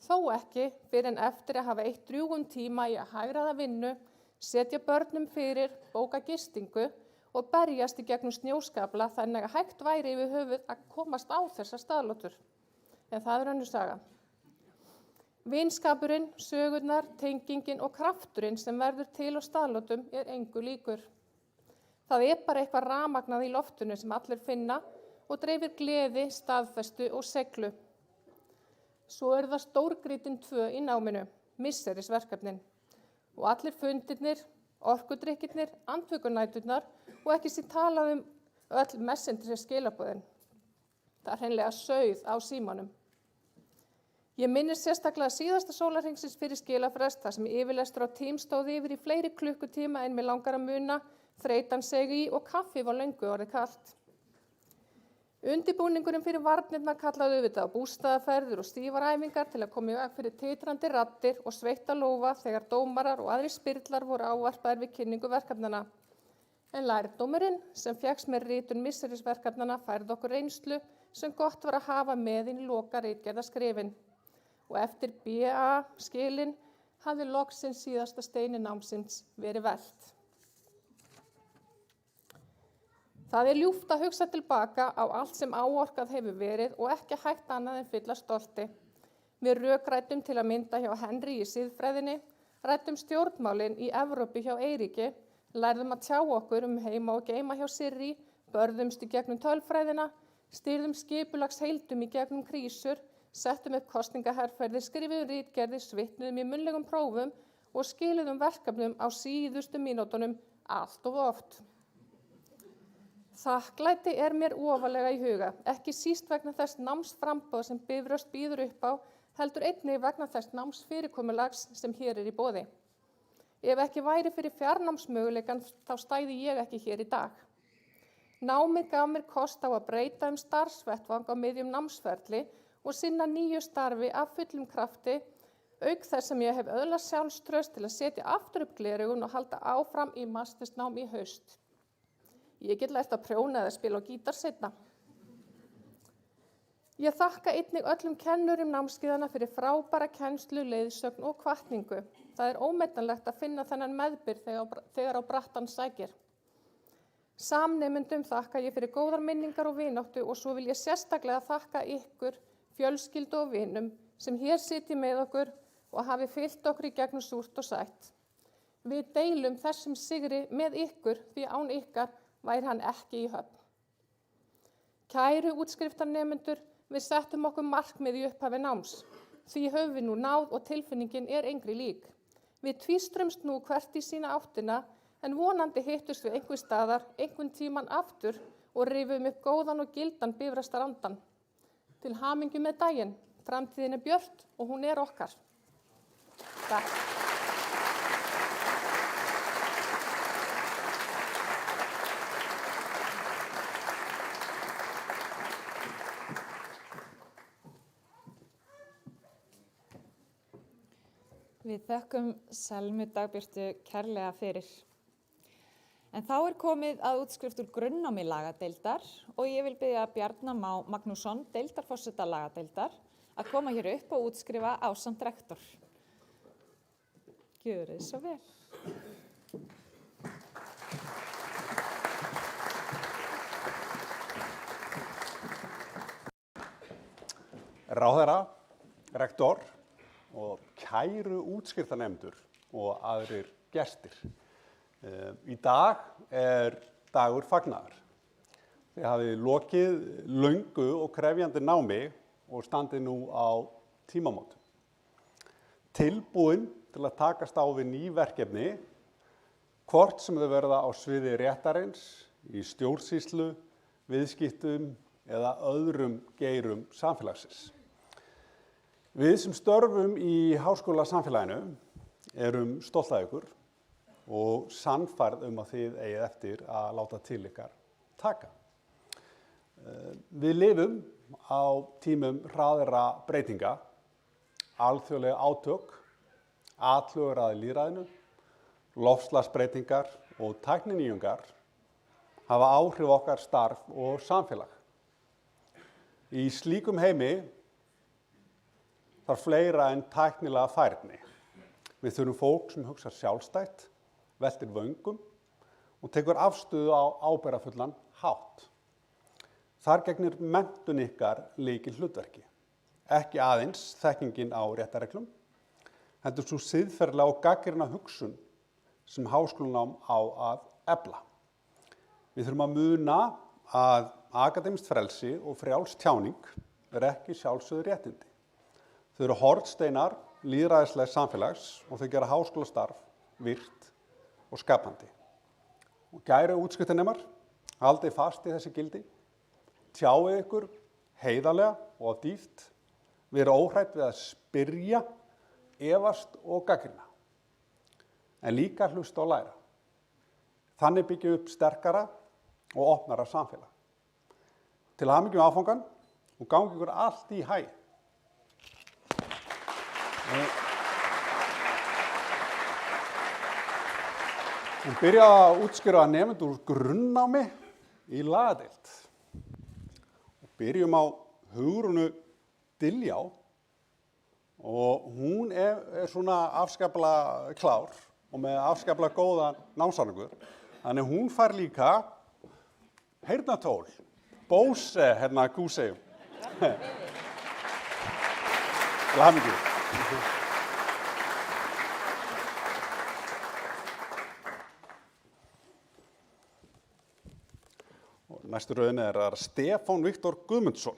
Þó ekki fyrir en eftir að hafa eytt drjúgum tíma í að hagræða vinnu, setja börnum fyrir, bóka gistingu og berjast í gegnum snjóskafla þannig að hægt væri yfir höfuð að komast á þessar staðlótur. En það önnur saga. Vinskapurinn, sögurnar, tengingin og krafturinn sem verður til á staðlótum engu líkur. Það bara eitthvað rafmagnað í loftinu sem allir finna og dreifir gleði, staðfestu og seglu. Svo það stórgrýtin 2 í náminu, misserisverkefnin. Og allir fundirnir, orkudrykkirnir, andvökunæturnar og ekki sér talað öll messenger skilaboðin. Það hreinlega sauð á símanum. Ég minnist sérstaklega síðasta sólarhringsins fyrir skilafrest þar sem yfirlestur á tím stóð yfir í fleiri klukkutíma en mig langar að muna, þreytan seg í og kaffi var löngu orðið kalt. Undirbúningurinn fyrir varnirna kallaði auðvitað á bústaðaferðir og stífaræfingar til að koma í veg fyrir titrandi raddir og sveita lófa þegar dómarar og aðrir spyrlar voru ávarpaðir við kynningu verkefnana. En lærdómurinn sem fékkst með ritun misserisverkefnana færði okkur reynslu sem gott var að hafa með í loka ritgerðaskrifin. Og eftir BA-skilin hafði loksins síðasta steini námsins verið velt. Það ljúft að hugsa tilbaka á allt sem áorkað hefur verið og ekki hægt annað en fylla stolti. Við rökrættum til að mynda hjá Henry í siðfræðinni, rættum stjórnmálin í Evrópu hjá Eiríki, lærðum að tjá okkur heima og geima hjá Sirri, börðumst í gegnum tölfræðina, stýrðum skipulagsheildum í gegnum krísur, settum upp kosningaherferðir, skrifuðum ritgerðir, svitnuðum í munnlegum prófum og skiluðum verkefnum á síðustu mínútunum allt of oft. Þakklæti mér ofarlega í huga, ekki síst vegna þess námsframboð sem Bifröst býður upp á, heldur einnig vegna þess námsfyrirkomulags sem hér í boði. Ef ekki væri fyrir fjarnámsmöguleikann þá stæði ég ekki hér í dag. Námið gaf mér kost á að breyta starfsvettvang á miðjum námsferli og sinna nýju starfi af fullum krafti, auk þess sem ég hef öðlast sjálfstraust til að setja aftur upp gleraugun og halda áfram í mastersnám í haust. Ég get lært að prjóna eða spila á gítar seinna. Ég þakka einnig öllum kennurum námskeiðanna fyrir frábæra kennslu, leiðsögn og hvatningu. Það ómetanlegt að finna þennan meðbyr þegar á brattan sækir. Samnemendum þakka ég fyrir góðar minningar og vináttu og svo vil ég sérstaklega þakka ykkur, fjölskyldu og vinum sem hér sitji með okkur og hafi fylgt okkur í gegnum súrt og sætt. Við deilum þessum sigri með ykkur því án ykkar væri hann ekki í höfn. Kæru útskriftarnemendur, við settum okkur markmið í upphafi náms. Því höfum við nú náð og tilfinningin engri lík. Við tvístrumst nú hvert í sína áttina en vonandi hittust við einhver staðar, einhvern tíman aftur og rifum upp góðan og gildan Bifröstarandan. Til hamingju með daginn, framtíðin björt og hún okkar. Takk. Við þökkum Selmu Dagbjörtu kærlega fyrir. En þá komið að útskrift úr grunnnámi lagadeildar og ég vil biðja Bjarna Má Magnússon, deildarforseta lagadeildar, að koma hér upp og útskrifa ásamt rektor. Gjörið svo vel. Ráðherra, rektor og kæru útskriftarnefndur og aðrir gestir. Í dag dagur fagnaðar. Þið hafið lokið löngu og krefjandi námi og standið nú á tímamótum. Tilbúin til að takast á við ný verkefni, hvort sem þau verða á sviði réttarins, í stjórnsýslu, viðskiptum eða öðrum geirum samfélagsins. Við sem störfum í háskólasamfélaginu erum stolt af ykkur og sannfærð að þið eigið eftir að láta til ykkar taka. Við lifum á tímum hraðra breytinga, alþjóðleg átök, atlögur að lýðræðinu, loftslagsbreytingar og tækninýjungar hafa áhrif okkar starf og samfélag. Í slíkum heimi þarf fleira en tæknilega færni. Við þurfum fólk sem hugsar sjálfstætt, veltir vöngum og tekur afstöðu á ábyrgðarfullan hátt. Þar gegnir menntun ykkar lykilhlutverki. Ekki aðeins þekkingin á réttarreglum, heldur sú siðferðilega og gagnrýna hugsun sem háskólanám á að efla. Við þurfum að muna að akademískt frelsi og frjáls tjáning ekki sjálfsögð réttindi. Þau eru hornsteinar lýðræðislegs samfélags og þau gera háskólastarf virkt og skapandi. Og kæru útskriftarnemar, haldið fast í þessi gildi, tjáið ykkur heiðarlega og af dýpt, verið óhrædd við að spyrja, efast og gagnrýna, en líka hlusta og læra. Þannig byggjum upp sterkara og opnara samfélag. Til hamingju með áfangann og gangi ykkur allt í haginn. Hún byrjaði að útskýra nemendur úr grunnnámi í lagadeild. Byrjum á Hugrúnu Diljá og hún svona afskaplega klár og með afskaplega góðan námsárangur. Þannig hún fær líka heyrnartól, Bose Gúseum. Til hamingju. Næstu röðin Stefán Viktor Guðmundsson.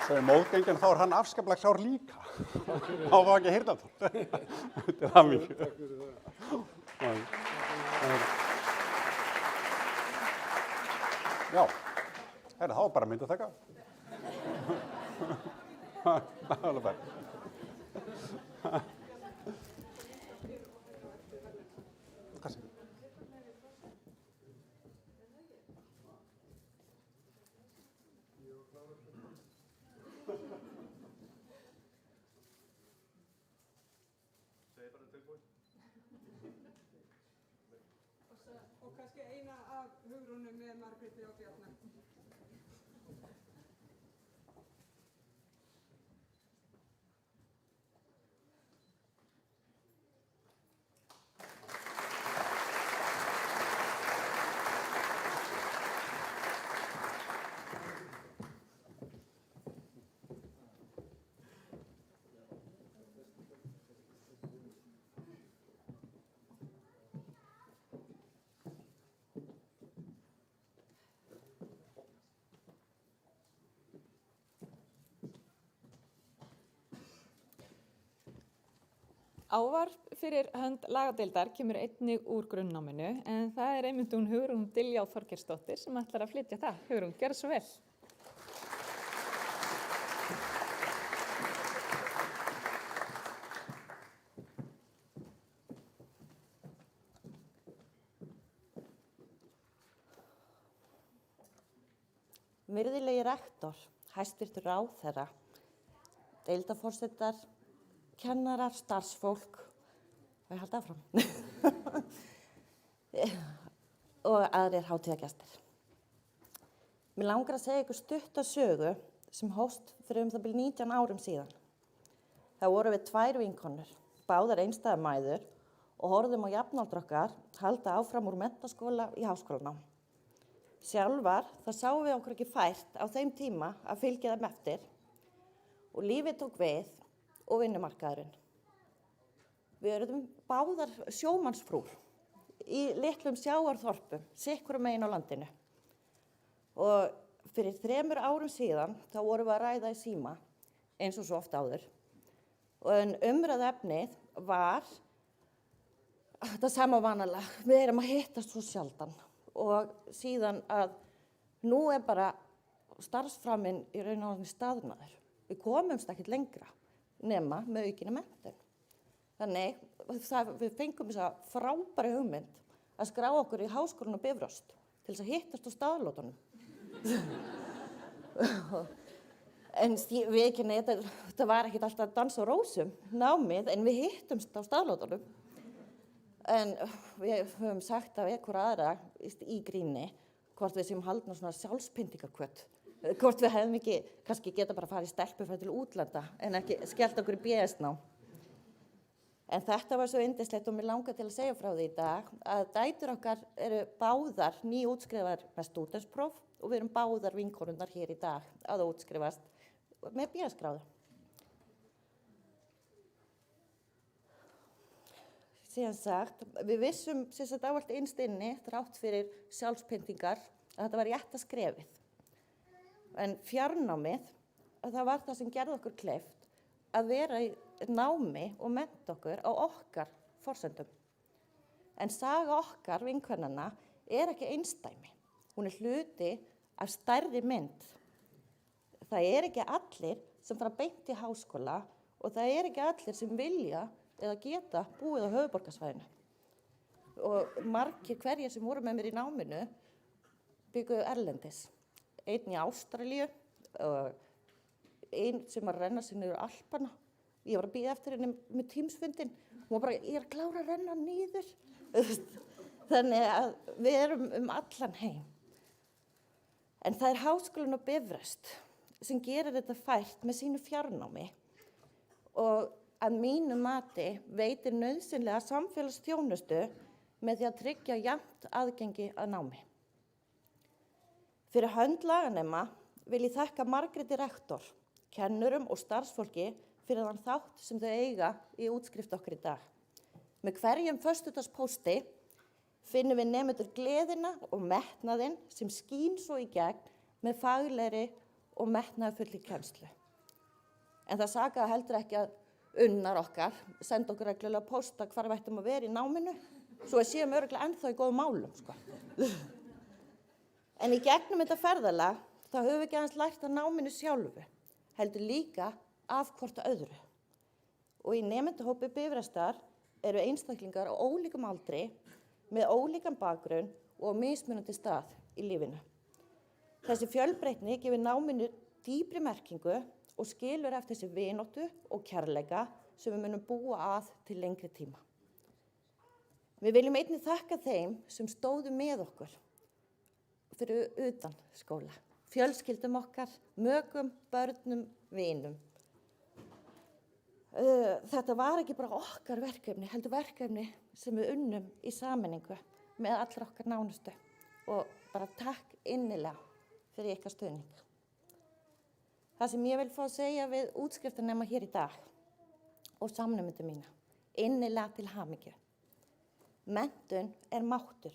Svo mótgengjan þá hann afskaplega klár líka. Þá var ekki heyrnartól. Til hamingju. Takk fyrir það. Já, það var bara myndataka. Það var bara. Og kannski eina af Hugrúnu með Margréti og Bjarna. Ávarp fyrir hönd lagadeildar kemur einnig úr grunnnáminu en það einmitt hún Hugrún Diljá Þorgeirsdóttir sem ætlar að flytja það. Hugrún, gjörðu svo vel. Virðilegi rektor, hæstvirtur ráðherra, deildarforsetar, kennarar, starfsfólk og ég haldi áfram og aðrir hátíðagestir. Mér langar að segja ykkur stutta sögu sem hófst fyrir það bil 19 árum síðan. Það voru við 2 vinkonur, báðar einstæðar mæður og horfðum á jafnaldra okkar halda áfram úr menntaskóla í háskólanám. Sjálfar það sáum við okkur ekki fært á þeim tíma að fylgja þeim eftir og lífið tók við og vinnumarkaðurinn. Við erum báðar sjómannsfrúr í litlum sjávarþorpum, sikkvorum megin á landinu. Og fyrir 3 árum síðan þá vorum við að ræða í síma, eins og svo oft áður. Og umræðuefnið var þetta sama vanalega, við erum að hittast svo sjaldan. Og síðan að nú bara starfsframinn í raun og veru staðnaður. Við komumst ekkert lengra nema með aukinni menntun. Þannig við fengum þessa frábæra hugmynd að skrá okkur í Háskólann á Bifröst til þess að hittast á staðlótunum. En við ekki neitt, þetta var ekkert alltaf að dansa á rósum námið en við hittumst á staðlótunum. En við höfum sagt af einhverja aðra í gríni hvort við séum haldna svona sjálfspyntingarkvöt. Hvort við hefum ekki, kannski geta bara farið í stelpufræði til útlanda en ekki skellt okkur í BS-nám. En þetta var svo yndislegt og mér langar til að segja frá því í dag að dætur okkar eru báðar nýútskrifaðar með stúdentspróf og við erum báðar vinkonurnar hér í dag að útskrifast með BS-gráðu. Síðan sagt, við vissum ávallt innst inni, þrátt fyrir sjálfspyntingar, að þetta var rétta skrefið. En fjarnámið, það var það sem gerði okkur kleift að vera í námi og mennta okkur á okkar forsendum. En saga okkar vinkvennanna er ekki einsdæmi. Hún er hluti af stærri mynd. Það er ekki allir sem fara beint í háskóla og það er ekki allir sem vilja eða geta búið á höfuðborgarsvæðinu. Og margir hverjir sem voru með mér í náminu bygguðu erlendis. Einn í Ástralíu og einn sem var að renna sig niður Alpana. Ég var að bíða eftir henni með Teams-fundin. Hún var bara, ég er klára að renna niður. Þannig að við erum allan heim. En það er Háskólinn á Bifröst sem gerir þetta fært með sínu fjarnámi og að mínu mati veitir nauðsynlega samfélagsþjónustu með því að tryggja jafnt aðgengi að námi. Fyrir hönd laganema vil ég þakka Margréti rektor, kennurum og starfsfólki fyrir þann þátt sem þau eiga í útskrift okkar í dag. Með hverjum föstudagspósti finnum við nemendur gleðina og metnaðinn sem skín svo í gegn með faglegri og metnaðarfulli kennslu. En það sakaði heldur ekki að unnar okkar senda okkur reglulega pósta hvar við ættum að vera í náminu, svo við séum örugglega ennþá í góðum málum, sko. En í gegnum þetta ferðalag þá höfum við ekki aðeins lært af náminu sjálfu, heldur líka af hvort öðru. Og í nemendahópi Bifröstar eru einstaklingar á ólíkum aldri, með ólíkan bakgrunn og mismunandi stað í lífinu. Þessi fjölbreytni gefur náminu dýpri merkingu og skilur eftir þessi vináttu og kærleika sem við munum búa að til lengri tíma. Við viljum einnig þakka þeim sem stóðu með okkur fyrir utan skóla, fjölskyldum okkar, mökum, börnum, vinum. Þetta var ekki bara okkar verkefni, heldur verkefni sem við unnum í sameiningu með allra okkar nánustu og bara takk innilega fyrir ykkar stuðning. Það sem ég vil fá að segja við útskriftarnema hér í dag og samnemendur mína, innilega til hamingju. Menntun er máttur.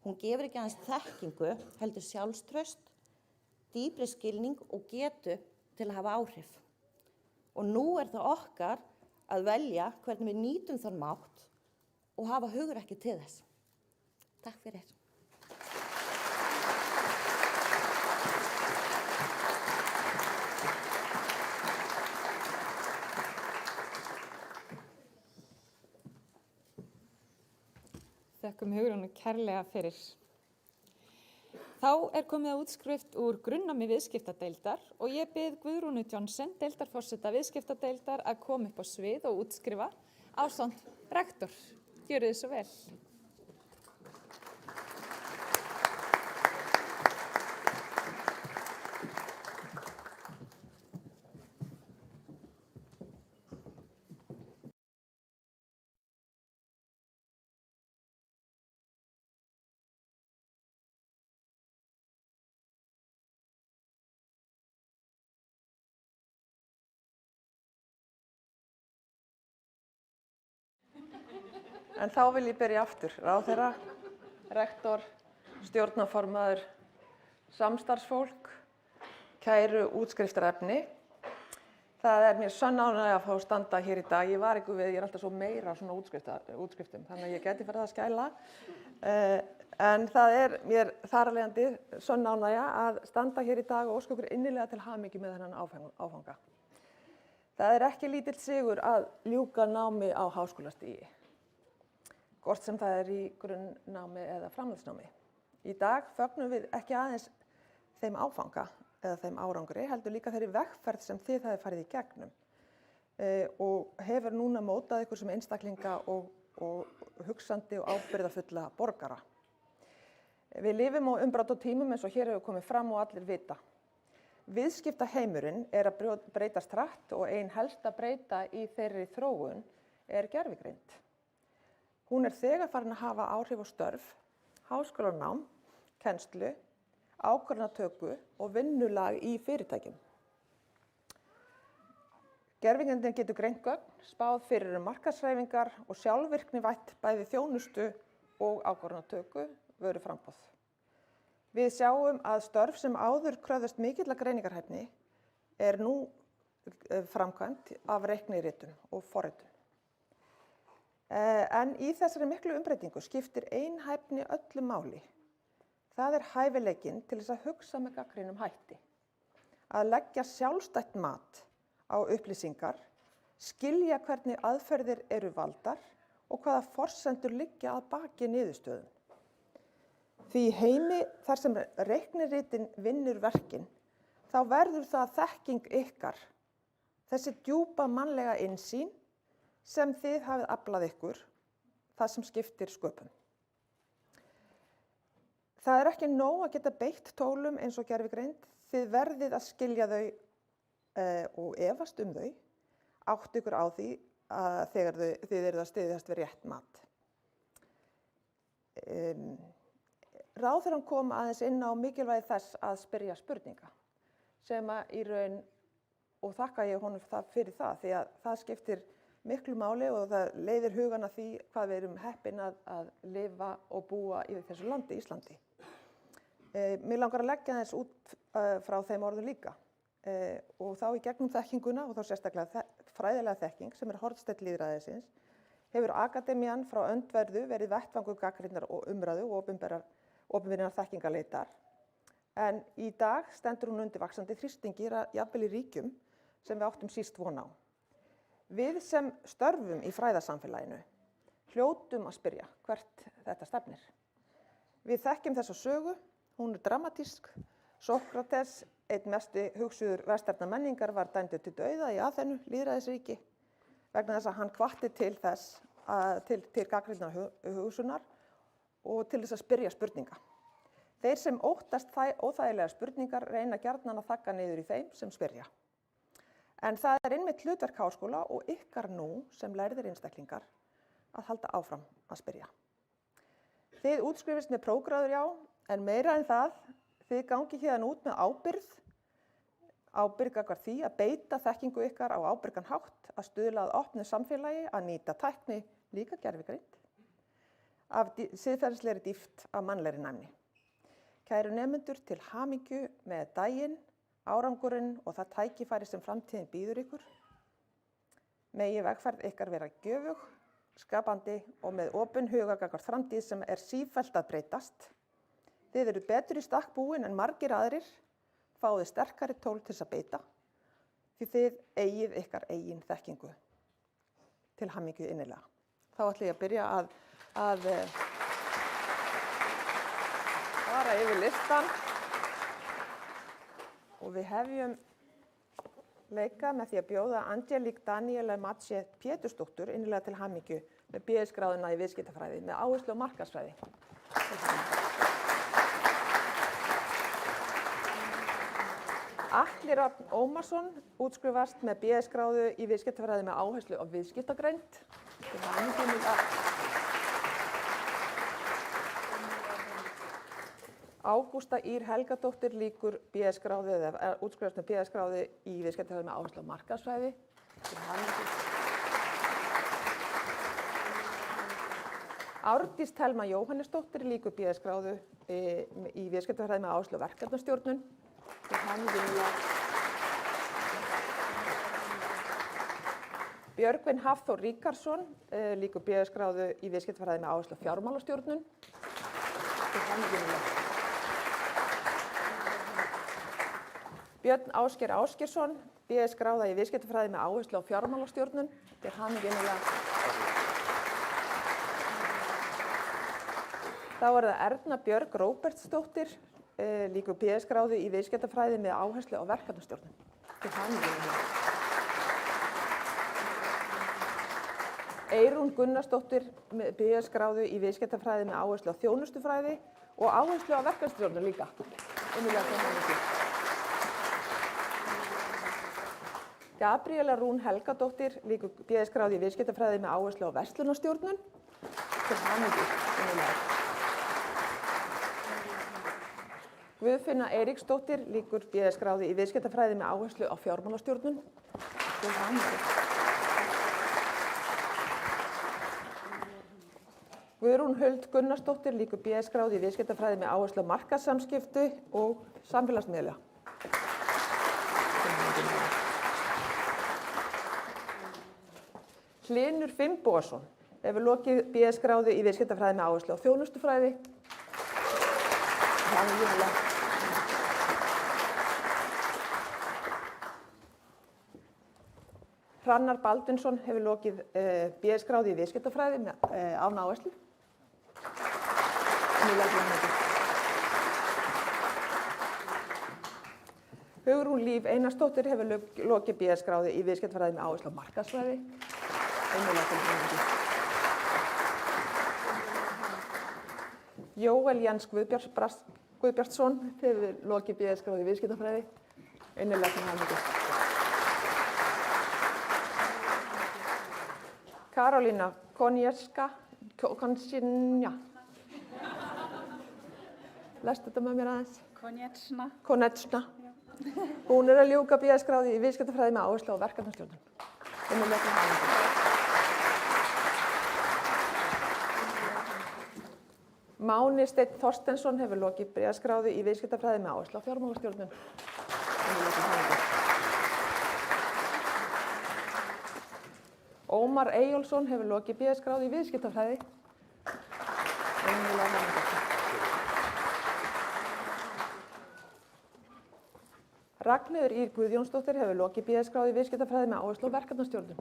Hún gefur ekki aðeins þekkingu, heldur sjálfstraust, dýpri skilning og getu til að hafa áhrif. Og nú er það okkar að velja hvernig við nýtum þann mátt og hafa hugrekki til þess. Takk fyrir. Þökkum Hugrúnu kærlega fyrir. Þá er komið að útskrift úr grunnnámi viðskiptadeildar og ég bið Guðrúnu Johnsen, deildarforseta viðskiptadeildar, að koma upp á svið og útskrifa ásamt rektor. Gjörið þið svo vel. En þá vil ég byrja aftur. Ráðherra, rektor, stjórnarformaður, samstarfsfólk, kæru útskriftarefni. Það er mér sönn ánægja að fá að standa hér í dag. Ég var ekki við, ég er alltaf svo meira svona útskriftum, þannig að ég geti farið að skæla. En það er mér þar af leiðandi sönn ánægja að standa hér í dag og óska ykkur innilega til hamingju með þennan áfanga. Það er ekki lítill sigur að ljúka námi á háskólastigi, hvort sem það er í grunnnámi eða framhaldsnámi. Í dag fögnum við ekki aðeins þeim áfanga eða þeim árangri, heldur líka þeirri vegferð sem þið hafið farið í gegnum og hefur núna mótað ykkur sem einstaklinga og hugsandi og ábyrgðarfulla borgara. Við lifum á umbrotatímum eins og hér hefur komið fram og allir vita. Viðskiptaheimurinn er að breytast hratt og ein helsta breyta í þeirri þróun er gervigreind. Hún er þegar farin að hafa áhrif á störf, háskólanám, kennslu, ákvarðanatöku og vinnulag í fyrirtækjum. Gervigreindin getur greint gögn, spáð fyrir markaðshreyfingar og sjálfvirknivætt bæði þjónustu og ákvarðanatöku vöruframboð. Við sjáum að störf sem áður kröfðust mikilla greiningarhæfni er nú framkvæmt af reikniritun og forritun. En í þessari miklu umbreytingu skiptir einhæfni öllu máli. Það er hæfileikinn til þess að hugsa með gagnrýnum hætti. Að leggja sjálfstætt mat á upplýsingar, skilja hvernig aðferðir eru valdar og hvaða forsendur liggja að baki niðurstöðum. Því í heimi þar sem reikniritin vinnur verkin, þá verður það þekking ykkar, þessi djúpa mannlega innsýn sem þið hafið aflað ykkur, það sem skiptir sköpum. Það er ekki nóg að geta beitt tólum eins og gervigreind, þið verðið að skilja þau og efast þau, átt ykkur á því að þegar þið eruð að styðjast við rétt mat. Ráðherrann kom aðeins inn á mikilvægi þess að spyrja spurninga sem að í raun, og þakka ég honum fyrir það, því að það skiptir miklu máli og það leiðir hugan að því hvað við erum heppin að lifa og búa í þessu landi, Íslandi. Mér langar að leggja þess út frá þeim orðum líka og þá í gegnum þekkinguna og þá sérstaklega fræðilega þekking sem er hornsteinn lýðræðisins hefur akademían frá öndverðu verið vettvangur gagnrýninnar og umræðu og opinberinnar þekkingarleitar. En í dag stendur hún undir vaxandi þrýstingi jafnvel í ríkjum sem við áttum síst von á. Við sem störfum í fræðasamfélaginu hljótum að spyrja hvert þetta stefnir. Við þekkjum þessa sögu, hún er dramatísk. Sókrates, einn mesti hugsuður vestrænnar menningar, var dæmdur til dauða í Aþenu, lýðræðisríki, vegna þess að hann hvatti til gagnrýninnar hugsunar og til þess að spyrja spurninga. Þeir sem óttast óþægilegar spurningar reyna gjarnan að þagga niður í þeim sem spyrja. En það er einmitt hlutverk háskóla og ykkar nú sem lærðir einstaklingar að halda áfram að spyrja. Þið útskrifist með prófgráður, já, en meira en það, þið gangi hérna út með ábyrgð gagnvart því að beita þekkingu ykkar á ábyrgan hátt, að stuðla að opnu samfélagi, að nýta tækni, líka gervigreind, af siðferðislegri dýpt af mannlegri næmni. Kæru nemendur, til hamingju með daginn, árangurinn og það tækifæri sem framtíðin býður ykkur. Megi vegferð ykkar vera gjöfug, skapandi og með opinn huga gagnvart framtíð sem er sífellt að breytast. Þið eru betur í stakk búin en margir aðrir, fáið sterkari tól til þess að beita, því þið eigið ykkar eigin þekkingu. Til hamingju innilega. Þá ætla ég að byrja að fara yfir listan og við hefjum leika með því að bjóða Angelique Daniela Matche Pétursdóttur innilega til hamingju með BS-gráðuna í viðskiptafræði með áherslu á markaðsfræði. Atli Rafn Ómarsson útskrifast með BS-gráðu í viðskiptafræði með áherslu á viðskiptagreind. Til hamingju með það. Ágústa Ýr Helgadóttir lýkur BS-gráðu eða útskrifast með BS-gráðu í viðskiptafræði með áherslu á markaðsfræði. Til hamingju. Árdís Thelma Jóhannesdóttir lýkur BS-gráðu í viðskiptafræði með áherslu á verkefnastjórnun. Til hamingju með það. Björgvin Hafþór Ríkarsson lýkur BS-gráðu í viðskiptafræði með áherslu á fjármálastjórnun. Til hamingju með það. Björn Ásgeir Ásgeirsson, BS-gráða í viðskiptafræði með áherslu á fjármálastjórnun. Til hamingju með það. Þá er það Erna Björg Róbertsdóttir, lýkur BS-gráðu í viðskiptafræði með áherslu á verkefnastjórnun. Til hamingju með það. Eyrún Gunnarsdóttir, BS-gráðu í viðskiptafræði með áherslu á þjónustufræði og áherslu á verkefnastjórnun líka. Innilega til hamingju. Gabriela Rún Helgadóttir lýkur BS-gráðu í viðskiptafræði með áherslu á verslunarstjórnun. Til hamingju. Innilega. Guðfinna Eiríksdóttir lýkur BS-gráðu í viðskiptafræði með áherslu á fjármálastjórnun. Til hamingju. Guðrún Huld Gunnarsdóttir lýkur BS-gráðu í viðskiptafræði með áherslu á markaðssamskipti og samfélagsmiðla. Hlynur Finnbogason hefur lokið BS-gráðu í viðskiptafræði með áherslu á þjónustufræði. Hrannar Baldursson hefur lokið BS-gráðu í viðskiptafræði án áherslu. Hugrún Líf Einarsdóttir hefur lokið BS-gráðu í viðskiptafræði með áherslu á markaðsfræði. Jóel Jens Guðbjartsson hefur lokið BS-gráðu í viðskiptafræði. Innilega til hamingju. Karolína Konječna. Lestu þetta með mér aðeins? Konječna. Hún að ljúka BS-gráðu í viðskiptafræði með áherslu á verkefnastjórnun. Innilega til hamingju. Máni Steinn Þorsteinsson hefur lokið BS-gráðu í viðskiptafræði með áherslu á fjármálastjórnun. Ómar Eyjólfsson hefur lokið BS-gráðu í viðskiptafræði. Ragnheiður Ýr Guðjónsdóttir hefur lokið BS-gráðu í viðskiptafræði með áherslu á verkefnastjórnun.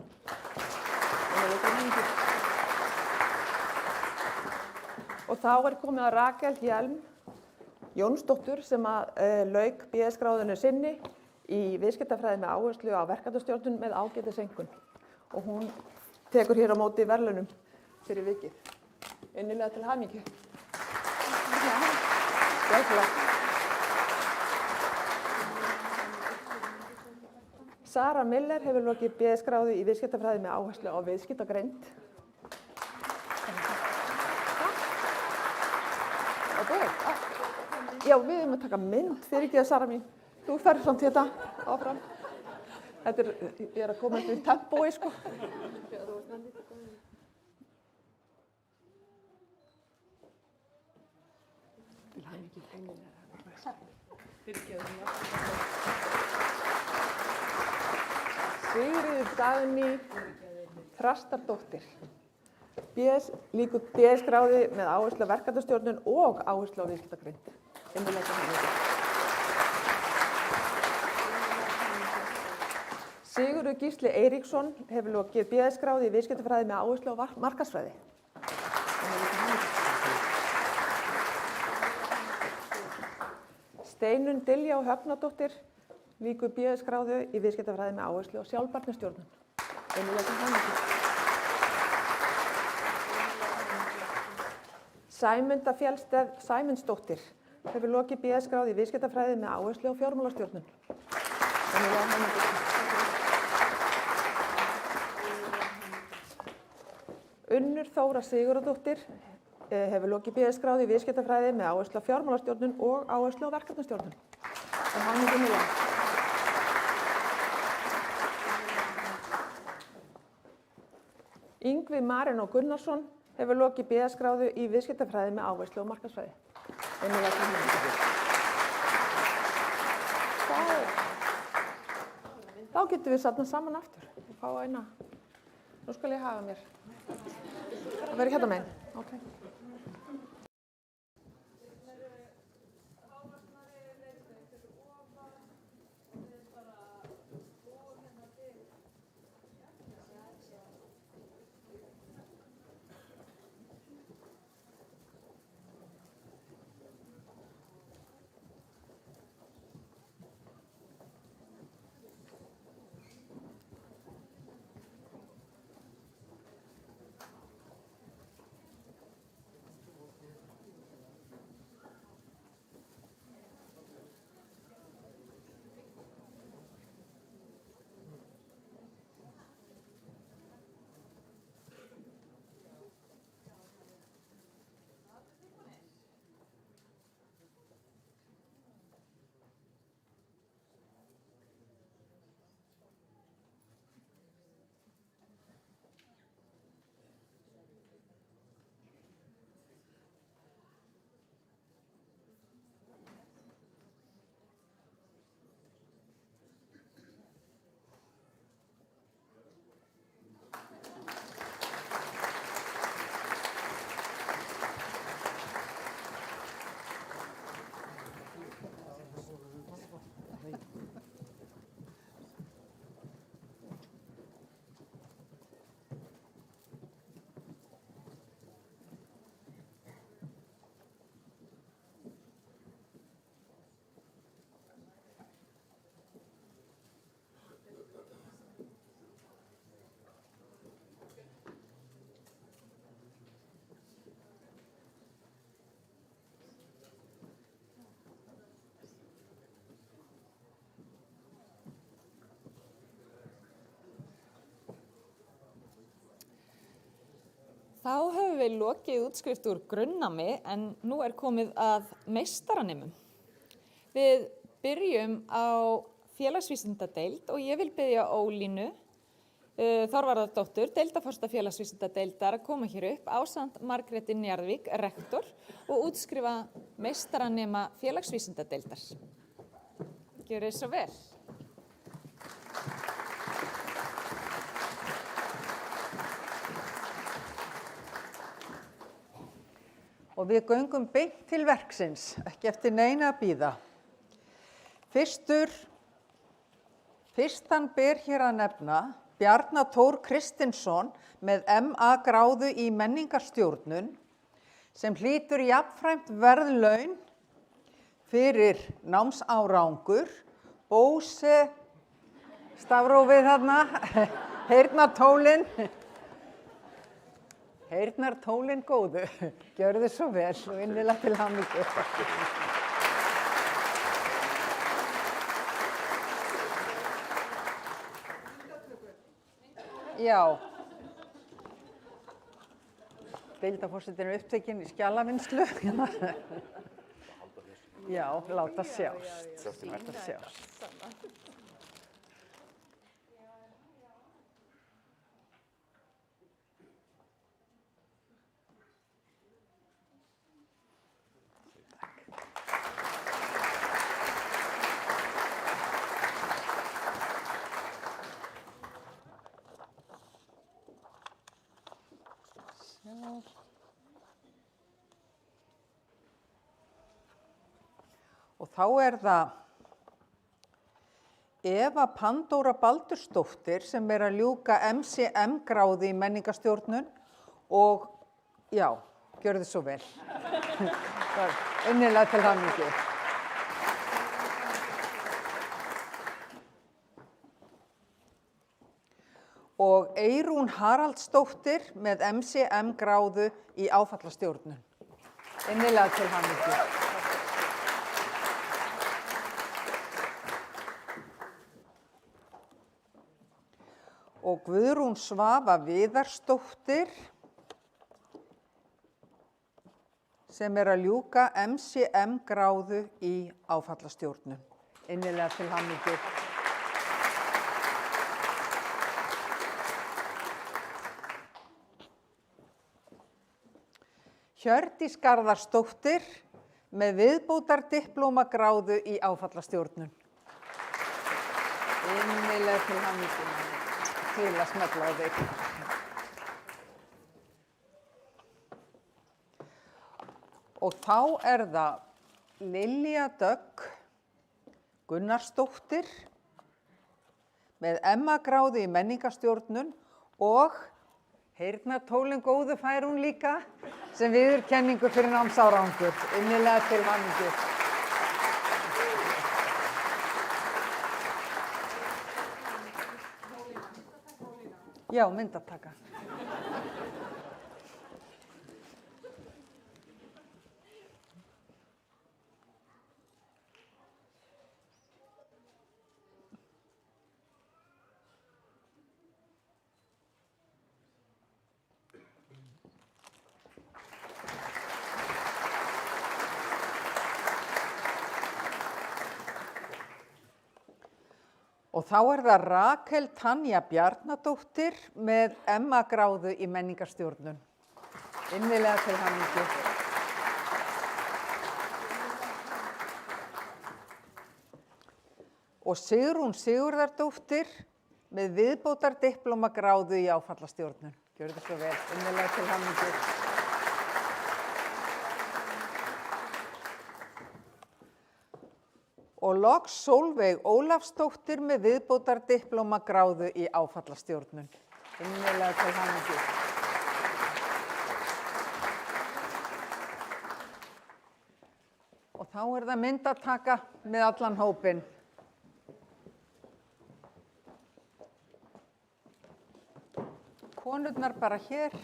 Og þá er komið að Rakel Hjelm Jónsdóttur sem lauk BS-gráðunni sinni í viðskiptafræði með áherslu á verkefnastjórnun með ágætiseinkunn. Og hún tekur hér á móti verðlaunum fyrir vikið. Innilega til hamingju. Sara Miller hefur lokið BS-gráðu í viðskiptafræði með áherslu á viðskiptagreind. Já, við erum að taka mynd fyrir ekki að Sara mín. Þú ferð samt þetta áfram. Þetta ég að koma eftir í tempói, sko. Sigríður Dagný Þrastardóttir. Lýkur BS-gráðu með áherslu á verkefnastjórnun og áherslu á viðskiptagreind. Sigurður Gísli Eiríksson hefur lokið BS-gráðu í viðskiptafræði með áherslu á markaðsfræði. Steinunn Diljá Höfnadóttir lýkur BS-gráðu í viðskiptafræði með áherslu á sjálfbærnistjórnun. Innilega til hamingju. Sæmunda Fjellsteð Sæmundsdóttir hefur lokið BS-gráðu í viðskiptafræði með áherslu á fjármálastjórnun. Innilega til hamingju. Unnur Þóra Sigurðardóttir hefur lokið BS-gráðu í viðskiptafræði með áherslu á fjármálastjórnun og áherslu á verkefnastjórnun. Og hann er innilega. Yngvi Marino Gunnarsson hefur lokið BS-gráðu í viðskiptafræði með áherslu á markaðsfræði. Innilega til hamingju. Þá getum við safnað saman aftur og fá eina. Nú skal ég hafa mér. Það verður hérna megin. Okay. Þá höfum við lokið útskrift úr grunnnámi en nú er komið að meistaranemum. Við byrjum á félagsvísindadeild og ég vil biðja Ólínu Þorvarðardóttur, deildarforsta félagsvísindadeildar að koma hér upp ásamt Margréti Njarðvík, rektor og útskrifa meistaranema félagsvísindadeildar. Gjörið svo vel. Og við göngum beint til verksins, ekki eftir neina að bíða. Fyrstan ber hér að nefna Bjarna Tór Kristinsson með MA-gráðu í menningarstjórnun sem hlýtur jafnframt verðlaun fyrir námsárangur, Bose, stafrófið þarna, heyrnartólin góðu. Gjörðu svo vel og innilega til hamingju. Já. Deildarforsetinn er upptekinn í skjalavinnslu. Já, láta sjást. Og þá er það Eva Pandóra Baldursdóttir sem er að ljúka MCM-gráði í menningarstjórnun og já, gjörðu svo vel. Innilega til hamingju. og Eyrún Haraldsdóttir með MCM gráðu í áfallastjórnun. Innilega til hamingju. Og Guðrún Svava Viðarsdóttir sem að ljúka MCM gráðu í áfallastjórnun. Innilega til hamingju. Hjördís Garðarsdóttir með viðbótardiplómagráðu í áfallastjórnun. Innilega til hamingju. Til að smella á þig. Og þá það Lilja Dögg Gunnarsdóttir með MA-gráðu í menningarstjórnun og heyrnartólin góðu fær hún líka sem viðurkenningu fyrir námsárangur. Innilega til hamingju. Já, myndataka. Og þá það Rakel Tanja Bjarnadóttir með MA-gráðu í menningarstjórnun. Innilega til hamingju. Og Sigrún Sigurðardóttir með viðbótardiplómagráðu í áfallastjórnun. Gjörðu svo vel. Innilega til hamingju. Og loks Sólveig Ólafsdóttir með viðbótardiplómagráðu í áfallastjórnun. Innilega til hamingju. Og þá það myndataka með allan hópinn. Konurnar bara hér.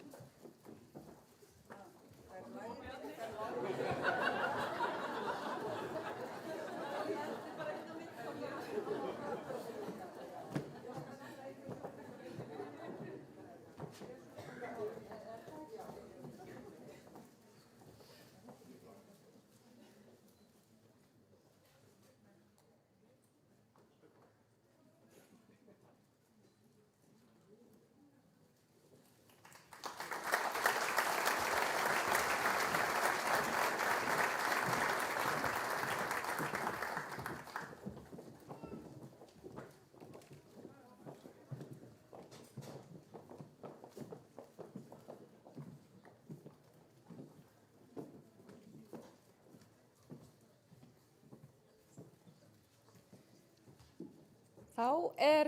Þá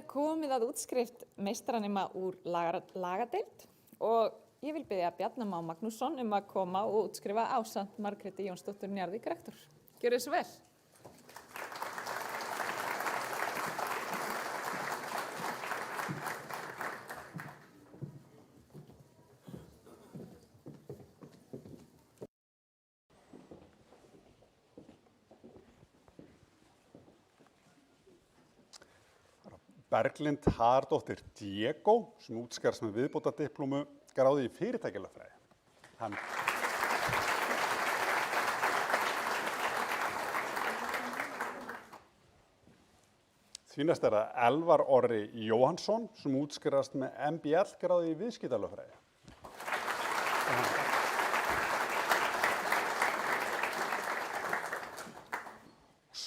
komið að útskrift meistaranema úr lagadeild og ég vil biðja Bjarna Má Magnússon að koma og útskrifa ásamt Margréti Jónsdóttur Njarðvík rektor. Gjörið svo vel. Berglind Hardóttir Diego sem útskrifast með viðbótardiplómu gráðu í fyrirtækjalögfræði. Því næst það Elvar Orri Jóhannsson sem útskrifast með MBL gráðu í viðskiptalögfræði.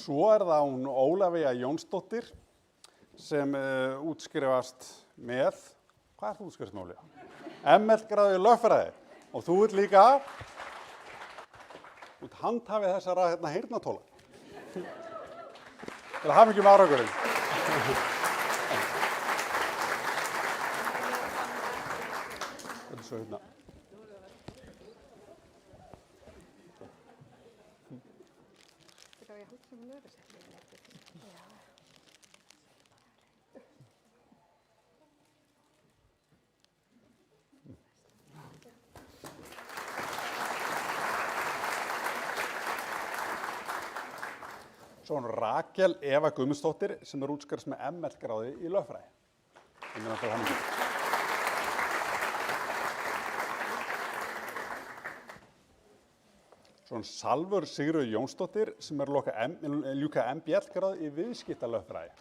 Svo það hún Ólafía Jónsdóttir sem útskrifast með, hvað þú útskrifast með Ólafía? ML gráðu í lögfræði og þú líka handhafið þessara heyrnartóla. Til að hafa mikið með árangurinn. Þetta er svo hérna. Svo hún Rakel Eva Guðmundsdóttir sem útskrifast með ML-gráðu í lögfræði. Innilega til hamingju. Svo hún Salvör Sigríður Jónsdóttir sem ljúka MBL-gráðu í viðskiptalögfræði.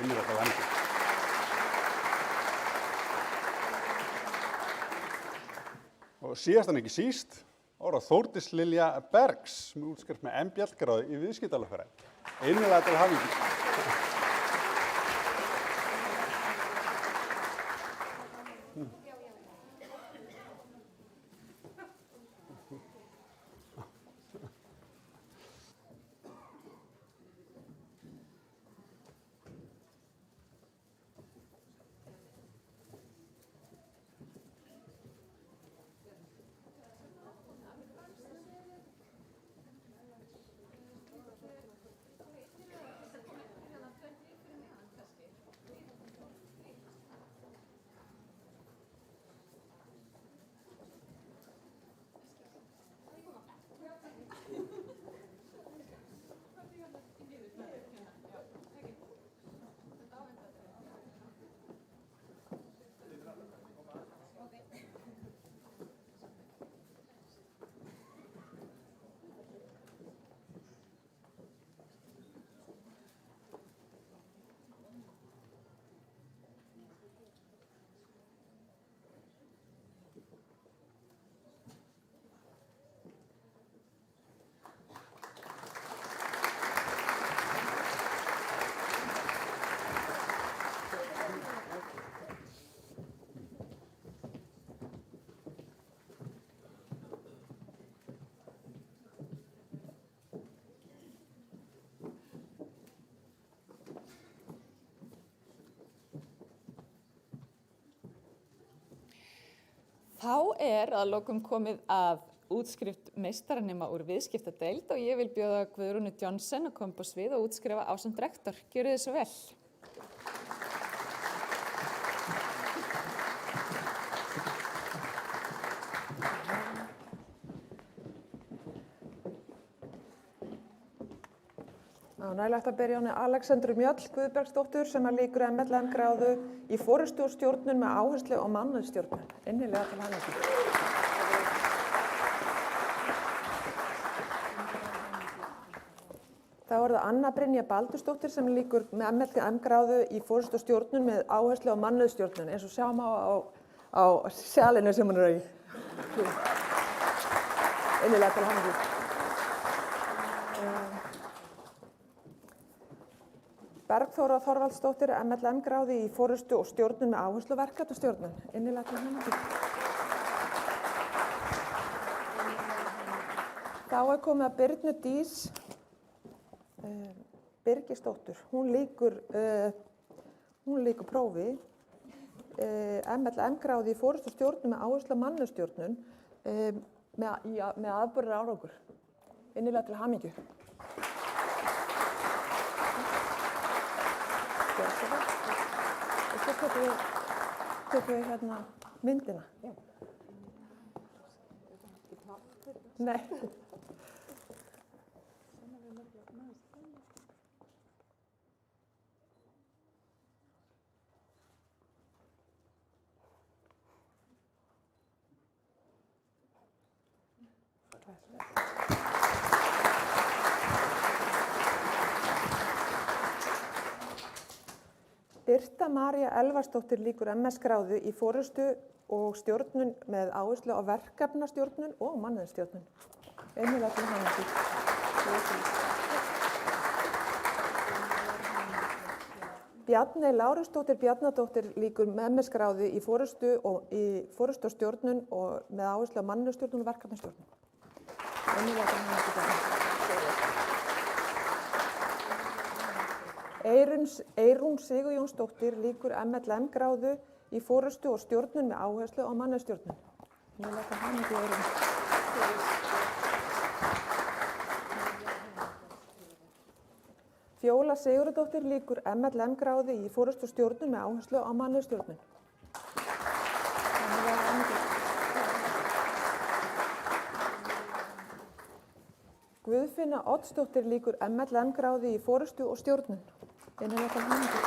Innilega til hamingju. Og síðast en ekki síst, Þórdís Lilja Bergs sem útskrift með MBL-gráðu í viðskiptalögfræði. Innilega til hamingju. Þá að lokum komið að útskrift meistaranema úr viðskiptadeild og ég vil bjóða Guðrúnu Johnsen að koma upp á svið og útskrifa ásamt rektor. Gjörið þið svo vel. Nægilegt að byrja á Alexandru Mjöll Guðbergsdóttur sem lýkur MLM-gráðu í forystu og stjórnun með áherslu á mannauðsstjórnun. Innilega til hamingju. Þá það Anna Brynja Baldursdóttir sem lýkur með MLM-gráðu í forystu og stjórnun með áherslu á mannauðsstjórnun eins og sjá má á sjalinu sem hún í. Innilega til hamingju. Bergþóra Þorvaldsdóttir, MLM-gráði í forystu og stjórnun með áherslu á verkefnastjórnun. Innilega til hamingju. Þá komið að Birnu Dís Birgisdóttur. Hún lýkur prófi MLM-gráði í forystu og stjórnun með áherslu á mannauðsstjórnun með afburðar árangur. Innilega til hamingju. Og svo tökum við hérna myndina. Nei. Birta María Elvarsdóttir lýkur MS-gráðu í forystu og stjórnun með áherslu á verkefnastjórnun og mannauðsstjórnun. Innilega til hamingju. Bjarney Lárusdóttir Bjarnadóttir lýkur með MS-gráðu í forystu og stjórnun og með áherslu á mannauðsstjórnun og verkefnastjórnun. Innilega til hamingju. Eyrún Sigurjónsdóttir lýkur MLM-gráðu í forystu og stjórnun með áherslu á mannauðsstjórnun. Innilega til hamingju, Eyrún. Fjóla Sigurðardóttir lýkur MLM-gráðu í forystu og stjórnun með áherslu á mannauðsstjórnun. Innilega til hamingju. Guðfinna Oddsdóttir lýkur MLM gráði í forystu og stjórnun. Innilega til hamingju.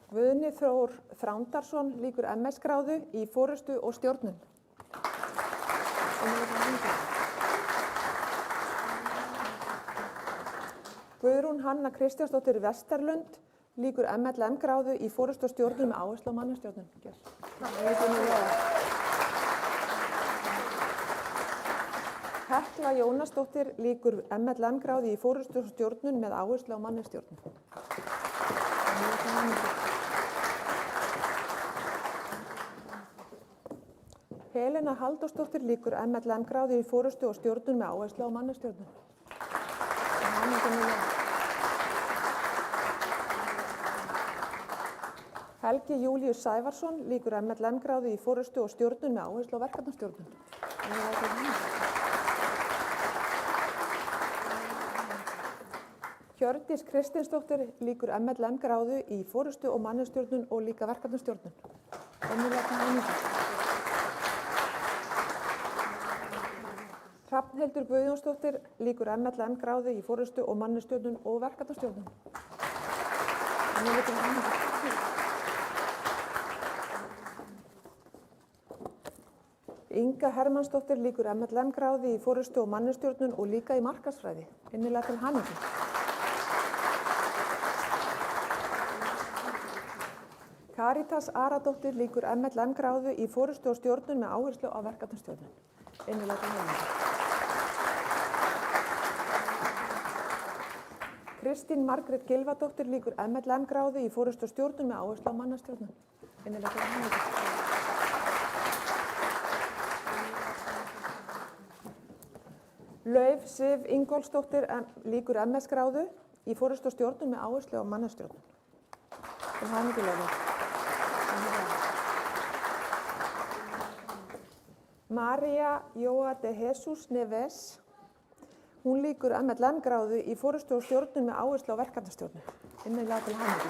Guðni Þór Þrándarsson lýkur MS gráðu í forystu og stjórnun. Innilega til hamingju. Guðrún Hanna Kristjánsdóttir Vesterlund lýkur MLM gráðu í forystu og stjórnun með áherslu á mannastjórnun. Hekla Jónasdóttir lýkur MLM gráði í forystu og stjórnun með áherslu á mannastjórnun. Helena Halldórsdóttir lýkur MLM gráði í forystu og stjórnun með áherslu á mannastjórnun. Helgi Júlíus Sævarsson lýkur MLM gráði í forystu og stjórnun með áherslu á verkefnastjórnun. Hjördís Kristinsdóttir lýkur MLM gráðu í forystu og mannastjórnun og líka verkefnastjórnun. Hrafnhildur Guðjónsdóttir lýkur MLM gráði í forystu og mannastjórnun og verkefnastjórnun. Inga Hermannsdóttir lýkur MLM gráði í forystu og mannastjórnun og líka í markaðsfræði. Innilega til hamingju. Karítas Aradóttir lýkur MLM gráðu í forystu og stjórnun með áherslu á verkefnastjórnun. Innilega til hamingju. Kristín Margrét Gylfadóttir lýkur MLM gráðu í forystu og stjórnun með áherslu á mannastjórnun. Innilega til hamingju. Lauf Sif Ingólfsdóttir lýkur MS gráðu í forystu og stjórnun með áherslu á mannastjórnun. Til hamingju, Laufey. María Jóa de Jesus Neves, hún lýkur MLM gráðu í forystu og stjórnun með áherslu á verkefnastjórnun. Innilega til hamingju.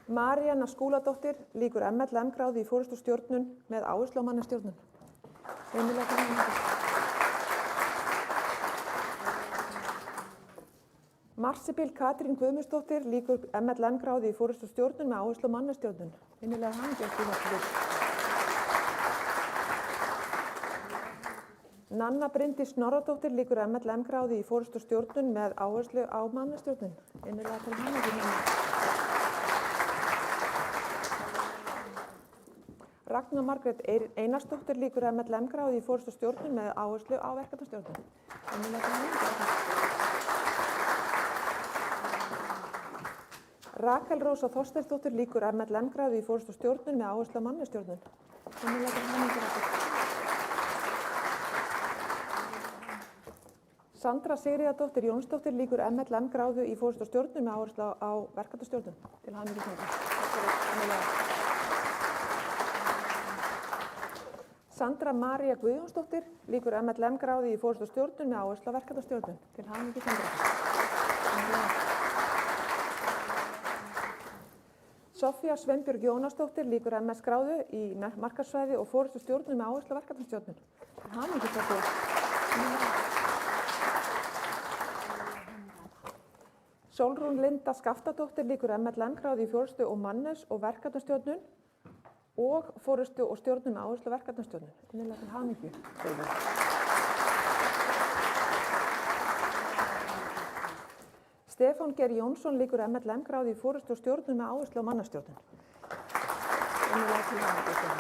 Maríanna Skúladóttir lýkur MLM gráðu í forystu og stjórnun með áherslu á mannastjórnun. Innilega til hamingju. Marsibil Katrín Guðmundsdóttir lýkur MLM gráðu í forystu og stjórnun með áherslu á mannastjórnun. Innilega til hamingju. Nanna Bryndís Snorradóttir lýkur MLM gráðu í forystu og stjórnun með áherslu á mannastjórnun. Innilega til hamingju. Ragnar Margrét Einarsdóttir lýkur MLM gráðu í forystu og stjórnun með áherslu á verkefnastjórnun. Innilega til hamingju. Rakel Rósa Þorsteinsdóttir lýkur MLM gráðu í forystu og stjórnun með áherslu á mannastjórnun. Innilega til hamingju. Sandra Sigríðardóttir Jónsdóttir lýkur MLM gráðu í forystu og stjórnun með áherslu á verkefnastjórnun. Til hamingju, Sandra. Sandra María Guðjónsdóttir lýkur MLM gráðu í forystu og stjórnun með áherslu á verkefnastjórnun. Til hamingju, Sandra. Sofía Sveinbjörg Jónasdóttir lýkur MS gráðu í markaðsfræði og forystu og stjórnun með áherslu á verkefnastjórnun. Til hamingju, Sofía. Sólrún Linda Skaftadóttir lýkur MLM gráðu í forystu og mannes- og verkefnastjórnun og forystu og stjórnun með áherslu á verkefnastjórnun. Innilega til hamingju. Stefán Geir Jónsson lýkur MLM gráðu í forystu og stjórnun með áherslu á mannastjórnun. Innilega til hamingju.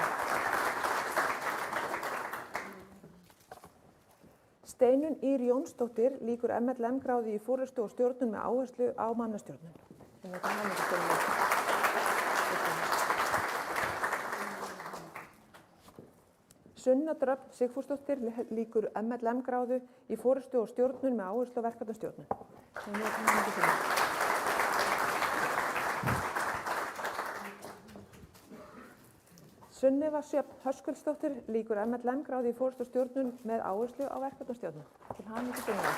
Steinunn Ýr Jónsdóttir lýkur MLM gráðu í forystu og stjórnun með áherslu á mannastjórnun. Innilega til hamingju, Steinunn. Sunna Dröfn Sigfúsdóttir lýkur MLM gráðu í forystu og stjórnun með áherslu á verkefnastjórnun. Sunneva Sjöfn Höskuldsdóttir lýkur MLM gráðu í forystu og stjórnun með áherslu á verkefnastjórnun. Til hamingju, Sunneva.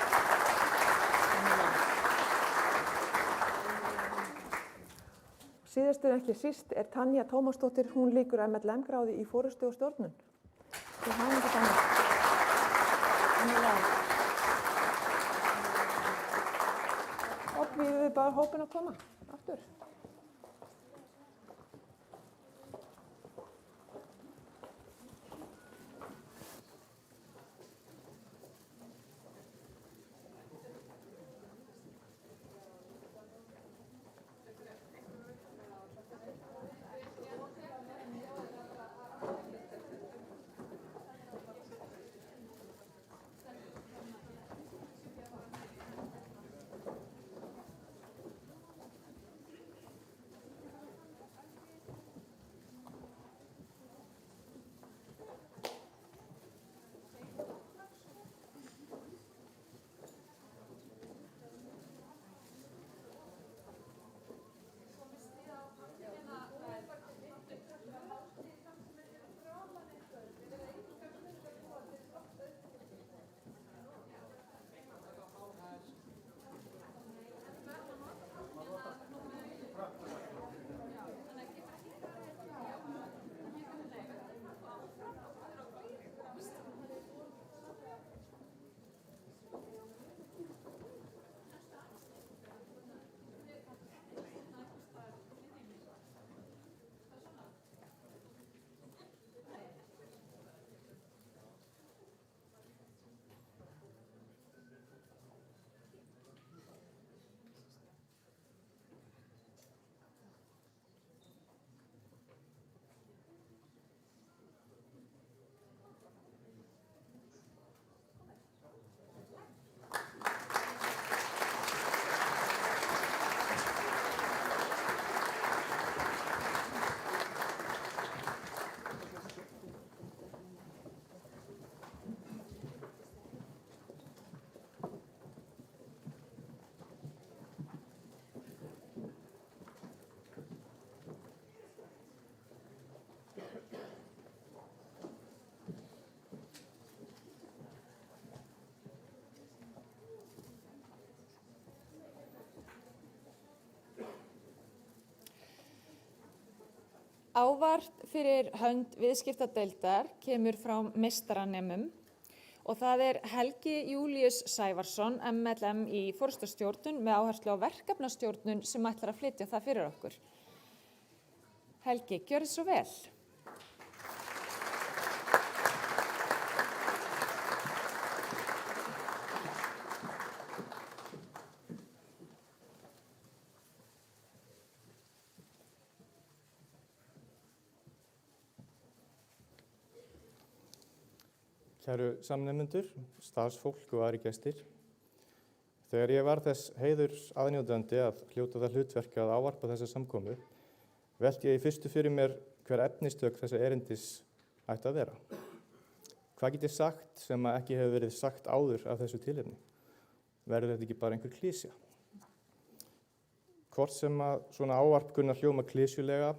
Síðast en ekki síst er Tanja Tómasdóttir, hún lýkur MLM gráði í forystu og stjórnun. Til hamingju, Tanja. Og við bara hópin að koma aftur. Ávart fyrir hönd viðskiptadeildar kemur frá meistaranemum og það er Helgi Júlíus Sævarsson, MLM í forystustjórnun með áherslu á verkefnastjórnun sem ætlar að flytja það fyrir okkur. Helgi, gjörðu svo vel. Kæru samnemendur, starfsfólk og aðrir gestir. Þegar ég var þess heiðurs aðnjótandi að hljóta það hlutverk að ávarpa þessa samkomu, velti ég í fyrstu fyrir mér hver efnistök þessa erindis ætti að vera. Hvað get ég sagt sem ekki hefur verið sagt áður af þessu tilefni? Verður þetta ekki bara einhver klísja? Hvort sem að svona ávarp kunna hljóma klísjulega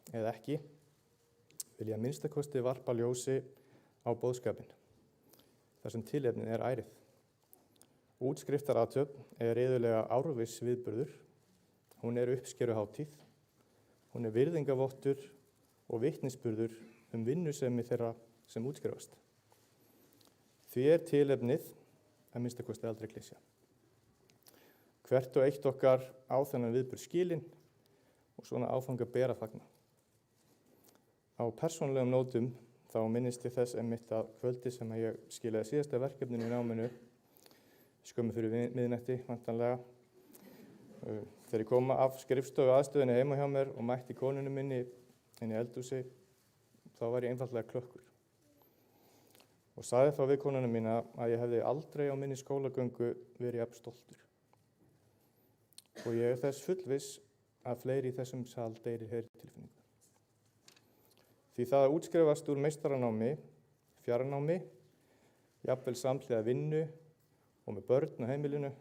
eða ekki, vil ég að minnstakosti varpa ljósi á boðskapinn. Þar sem tilefnin er ærið. Útskriftaraathöfn er iðulega árviss viðburður. Hún er uppskeruhátíð. Hún er virðingavottur og vitnisburður vinnusemi þeirra sem útskrifast. Því er tilefnið að minnstakosti aldrei klísja. Hvert og eitt okkar á þennan viðburð skilinn og svona áfanga ber að fagna. Á persónulegum nótum þá minnist ég þess einmitt að kvöldi sem ég skilaði síðasta verkefninu í náminu skömmu fyrir miðnætti vantanlega. Þegar ég koma af skrifstofu aðstöðinni heima hjá mér og mætti konunni minni inn í eldhúsi, þá var ég einfaldlega klökkur. Og sagði þá við konuna mína að ég hefði aldrei á minni skólagöngu verið jafn stoltur. Og ég er þess fullviss að fleiri í þessum sal deyrir þeirri tilfinningu. Því það að útskrifast úr meistaranámi, fjarnámi, jafnvel samhliða vinnu og með börn á heimilinu,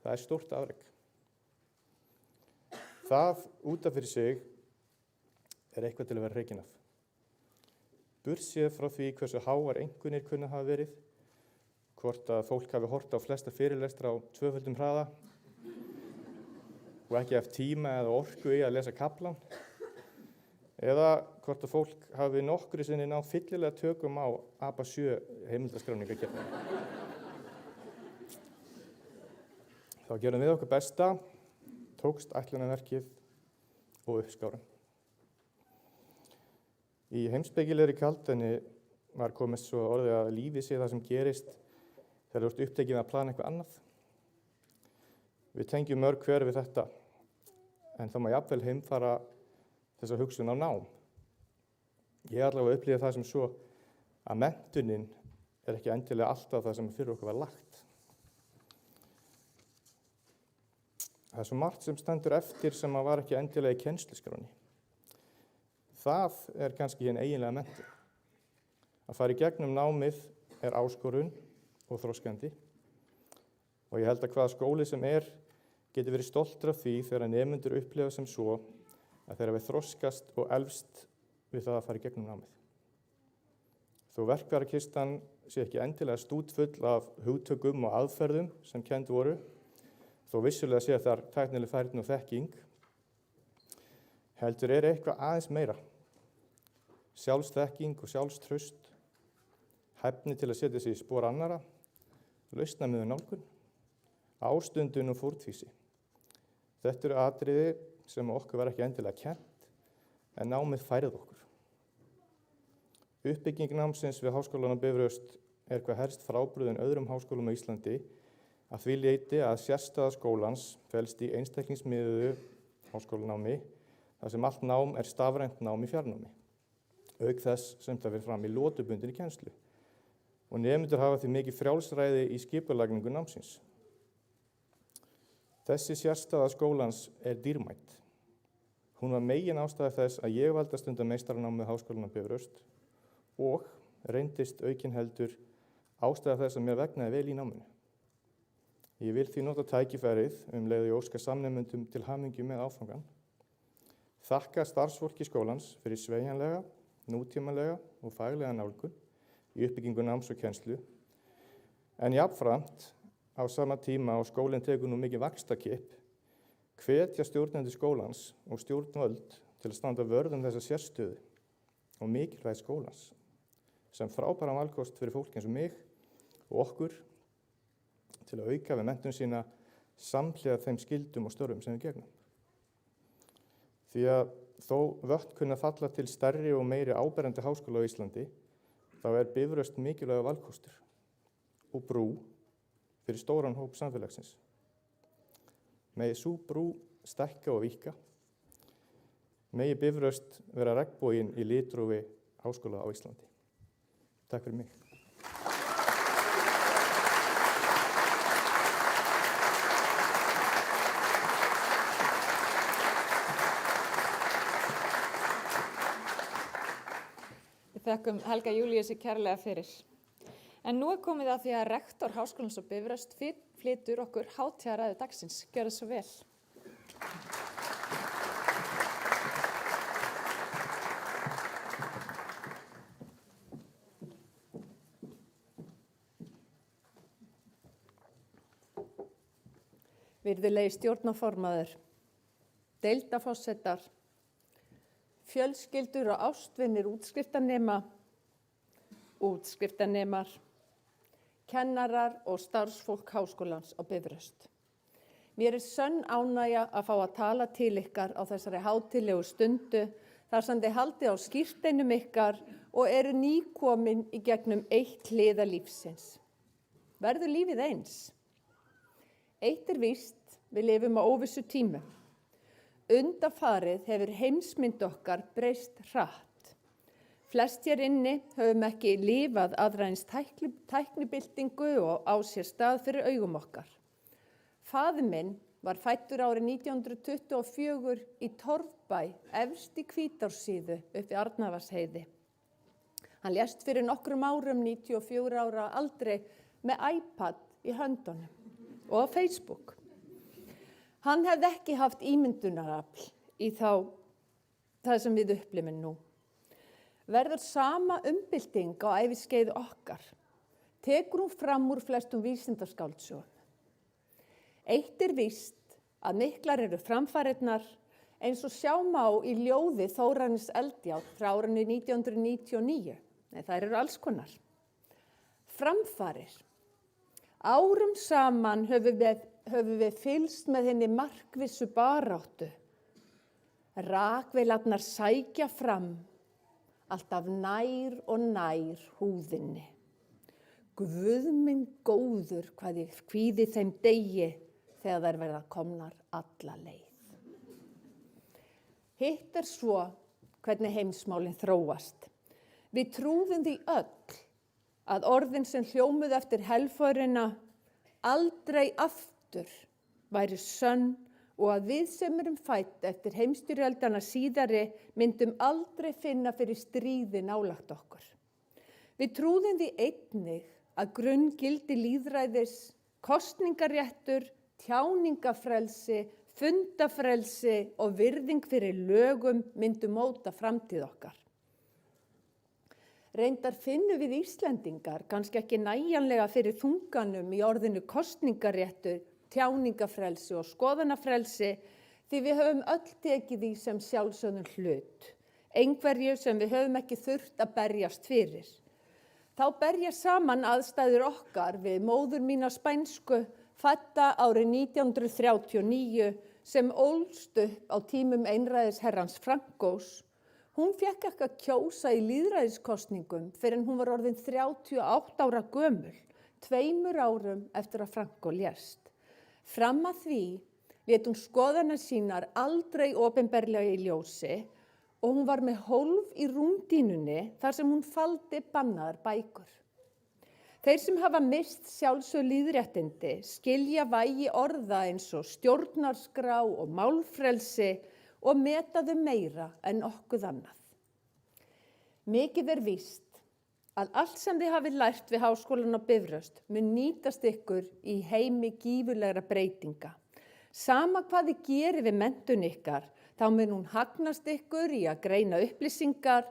það er stórt afrek. Það út af fyrir sig er eitthvað til að vera hreykinn af. Burtséð frá því hversu háar einkunnir kunna hafa verið, hvort að fólk hafi horft á flesta fyrirlestra á tvöföldum hraða, og ekki haft tíma eða orku í að lesa kaflan, eða hvort að fólk hafi nokkru sinni náð fyllilega tökum á APA 7 heimildaskráningakerfinu. Þá gerum við okkur besta, tókst ætlunarverkið og uppskárum. Í heimspekilegri kaldhæðni var komist svo orðið að lífið sé það sem gerist þegar þú ert upptekið með að plana eitthvað annað. Við tengjum mörg hver við þetta, en það má jafnvel heimfara þessa hugsun á nám. Ég allavega upplifði það sem svo að menntunin ekki endilega alltaf það sem fyrir okkur var lagt. Það er svo margt sem stendur eftir sem að var ekki endilega í kennsluskráni. Það er kannski hinn eiginlega menntun. Að fara í gegnum námið er áskorun og þroskandi og ég held að hvaða skóli sem geti verið stoltur af því þegar nemendur upplifa sem svo að þeirra við þroskast og elfst við það að fara í gegnum námið. Þó verkfærakistan sé ekki endilega stútfull af hugtökum og aðferðum sem kennd voru, þó vissulega sé þar tæknileg færni og þekking, heldur eitthvað aðeins meira. Sjálfsþekking og sjálfstraust, hæfni til að setja sig í spor annara, lausnamiðuð nálgun, ástundun og fórnfýsi. Þetta eru atriði sem okkur var ekki endilega kennt, en námið færið okkur. Uppbygging námsins við Háskólann á Bifröst hvað helst frábrugðin öðrum háskólum á Íslandi að því leyti að sérstæða skólans felst í einstaklingsmiðuðu háskólanámi, þar sem allt nám stafrænt nám í fjarnámi, auk þess sem það fer fram í lotubundinni kennslu. Og nemendur hafa því mikið frjálsræði í skipulagningu námsins. Þessi sérstæða skólans dýrmæt. Hún var megin ástæða þess að ég valdi að stunda meistaranámið við Háskólann á Bifröst og reyndist aukinheldur ástæða þess að mér vegnaði vel í náminu. Ég vil því nota tækifærið leið og ég óska samnemendum til hamingju með áfangan. Þakka starfsfólki skólans fyrir sveigjanlega, nútímalega og faglega nálgun í uppbyggingu náms og kennslu, en jafnframt á sama tíma og skólinn tekur nú mikið vaxtarkipp, hvetja stjórnendur skólans og stjórnvöld til að standa vörð þessa sérstöðu og mikilvægi skólans, sem frábæran valkost fyrir fólk eins og mig og okkur til að auka við menntun sína samhliða þeim skyldum og störfum sem við gegnum. Því að þó vötn kunna falla til stærri og meiri áberandi háskóla á Íslandi, þá Bifröst mikilvægur valkostur og brú fyrir stóran hóp samfélagsins. Megi sú brú stækka og víkka. Megi Bifröst vera regnboginn í litrófi háskóla á Íslandi. Takk fyrir mig. Við þakkum Helga Júlíusi kærlega fyrir. En nú komið að því að rektor Háskólans á Bifröst flytur okkur hátíðarræðu dagsins. Gjörðu svo vel. Virðulegi stjórnarformaður, deildarforsetar, fjölskyldur og ástvinir útskriftarnemar, kennarar og starfsfólk Háskólans á Bifröst. Mér sönn ánægja að fá að tala til ykkar á þessari hátíðlegu stundu þar sem þið haldið á skírteinum ykkar og eru nýkomin í gegnum eitt hliða lífsins. Verður lífið eins? Eitt víst, við lifum á óvissu tímum. Undanfarið hefur heimsmynd okkar breyst hratt. Flest hér inni höfum ekki lifað aðra eins tæknibyltingu og á sér stað fyrir augum okkar. Faðir minn var fæddur árið 1924 í Torfbæ, efst í Hvítársíðu upp í Arnarvatnsheiði. Hann lést fyrir nokkrum árum, 94 ára aldri, með iPad í höndunum og á Facebook. Hann hefði ekki haft ímyndunarafl í það sem við upplifum nú. Verður sama umbylting á æviskeiði okkar, tekur hún fram úr flestum vísindaskáldsögum. Eitt víst, að miklar eru framfarirnar eins og sjá má í ljóði Þórarins Eldjárn frá árinu 1999. Nei, þær eru alls konar. Framfarir. Árum saman höfum við fylgst með henni markvissu baráttu. Rakvélarnar sækja fram, alltaf nær og nær húðinni. Guð minn góður hvað ég kvíði þeim degi þegar þær verða komnar alla leið. Hitt svo hvernig heimsmálin þróast. Við trúðum því öll að orðin sem hljómuðu eftir helförina aldrei aftur væri sönn og að við sem erum fædd eftir heimsstyrjöldana síðari myndum aldrei finna fyrir stríði nálægt okkur. Við trúðum því einnig að grunngildi lýðræðis, kosningaréttur, tjáningafrelsi, fundafrelsi og virðing fyrir lögum myndu móta framtíð okkar. Reyndar finnum við Íslendingar kannski ekki nægjanlega fyrir þunganum í orðinu kosningaréttur, tjáningafrelsi og skoðanafrelsi því við höfum öll tekið því sem sjálfsögðum hlut, einhverju sem við höfum ekki þurft að berjast fyrir. Þá berja saman aðstæður okkar við móður mína spænsku fædda árið 1939 sem ólst upp á tímum einræðisherrans Frankós. Hún fékk ekki að kjósa í lýðræðiskosningum fyrr en hún var orðin 38 ára gömul, 2 árum eftir að Frankó lést. Fram að því lét hún skoðanir sínar aldrei opinberlega í ljósi og hún var með hólf í rúmdínunni þar sem hún faldi bannaðar bækur. Þeir sem hafa mist sjálfsög lýðréttindi skilja vægi orða eins og stjórnarskrá og málfrelsi og meta þau meira en okkur annað. Mikið víst að allt sem þið hafið lært við Háskólann á Bifröst mun nýtast ykkur í heimi gífurlegra breytinga. Sama hvað þið gerir við menntun ykkar, þá mun hún hagnast ykkur í að greina upplýsingar,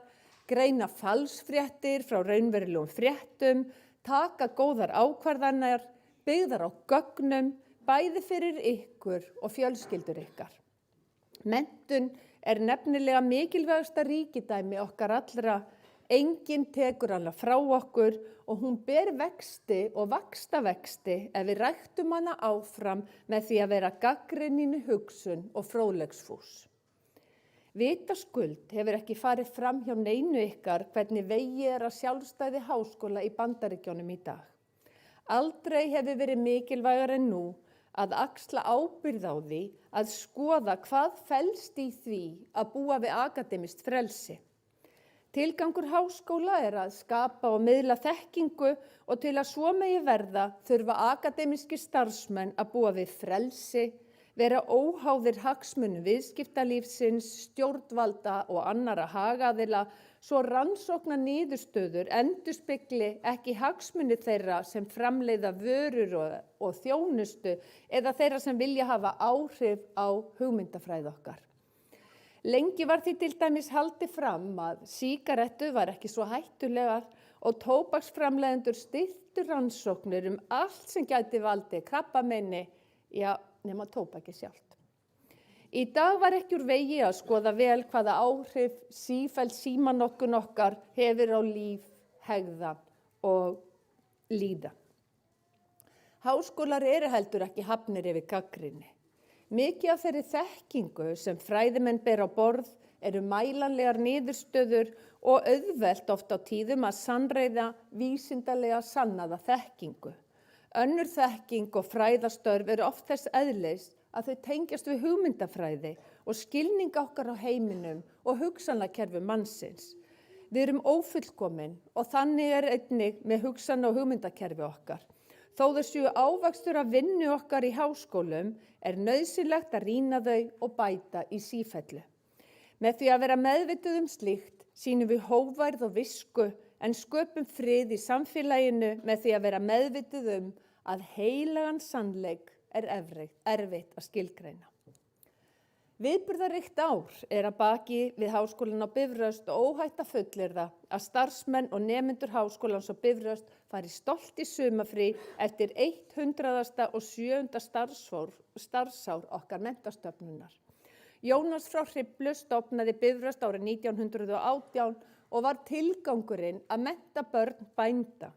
greina falsfréttir frá raunverulegum fréttum, taka góðar ákvarðanir, byggðar á gögnum, bæði fyrir ykkur og fjölskyldur ykkar. Menntun er nefnilega mikilvægasta ríkidæmi okkar allra, enginn tekur hana frá okkur og hún ber vexti og vaxtavexti ef við ræktum hana áfram með því að vera gagnrýnin hugsun og fróðleiksfús. Vitaskuld hefur ekki farið fram hjá neinu ykkar hvernig vegið er að sjálfstæði háskóla í Bandaríkjunum í dag. Aldrei hefur verið mikilvægar en nú að axla ábyrgð á því að skoða hvað felst í því að búa við akademískt frelsi. Tilgangur háskóla er að skapa og miðla þekkingu og til að svo megi verða þurfa akademískir starfsmenn að búa við frelsi, vera óháðir hagsmunum viðskiptalífsins, stjórnvalda og annara hagaðila, svo rannsókna niðurstöður endurspegli ekki hagsmuni þeirra sem framleiða vörur og þjónustu eða þeirra sem vilja hafa áhrif á hugmyndafræði okkar. Lengi var því til dæmis haldið fram að sígarettur var ekki svo hættulegar og tóbaksframleiðendur styrktu rannsóknir allt sem gæti valdið krabbameini, já, nema tóbaki sjálft. Í dag var ekki úr vegi að skoða vel hvaða áhrif sífelld símanotkun okkar hefur á líf, hegðan og líðan. Háskólar eru heldur ekki hafnir yfir gagnrýni. Mikið af þeirri þekkingu sem fræðimenn ber á borð eru mælanlegar niðurstöður og auðvelt oft á tíðum að sannreiða vísindalega sannaða þekkingu. Önnur þekking og fræðastörf eru oft þess eðlis að þau tengjast við hugmyndafræði og skilning okkar á heiminum og hugsanlakerfi mannsins. Við erum ófullkomin og þannig er einnig með hugsana og hugmyndakerfi okkar. Þó þessu ávöxtur af vinnu okkar í háskólum er nauðsynlegt að rýna þau og bæta í sífellu. Með því að vera meðvituð slíkt sýnum við hógværð og visku en sköpum frið í samfélaginu með því að vera meðvituð að heilagan sannleik er erfitt að skilgreina. Viðburðaríkt ár er að baki við Háskólann á Bifröst og óhætt að fullyrða að starfsmenn og nemendur Háskólans á Bifröst fari stolt í sumarfrí eftir 107. starfsár okkar menntastofnunar. Jónas frá Hriflu stofnaði Bifröst árið 1918 og var tilgangurinn að mennta börn bænda.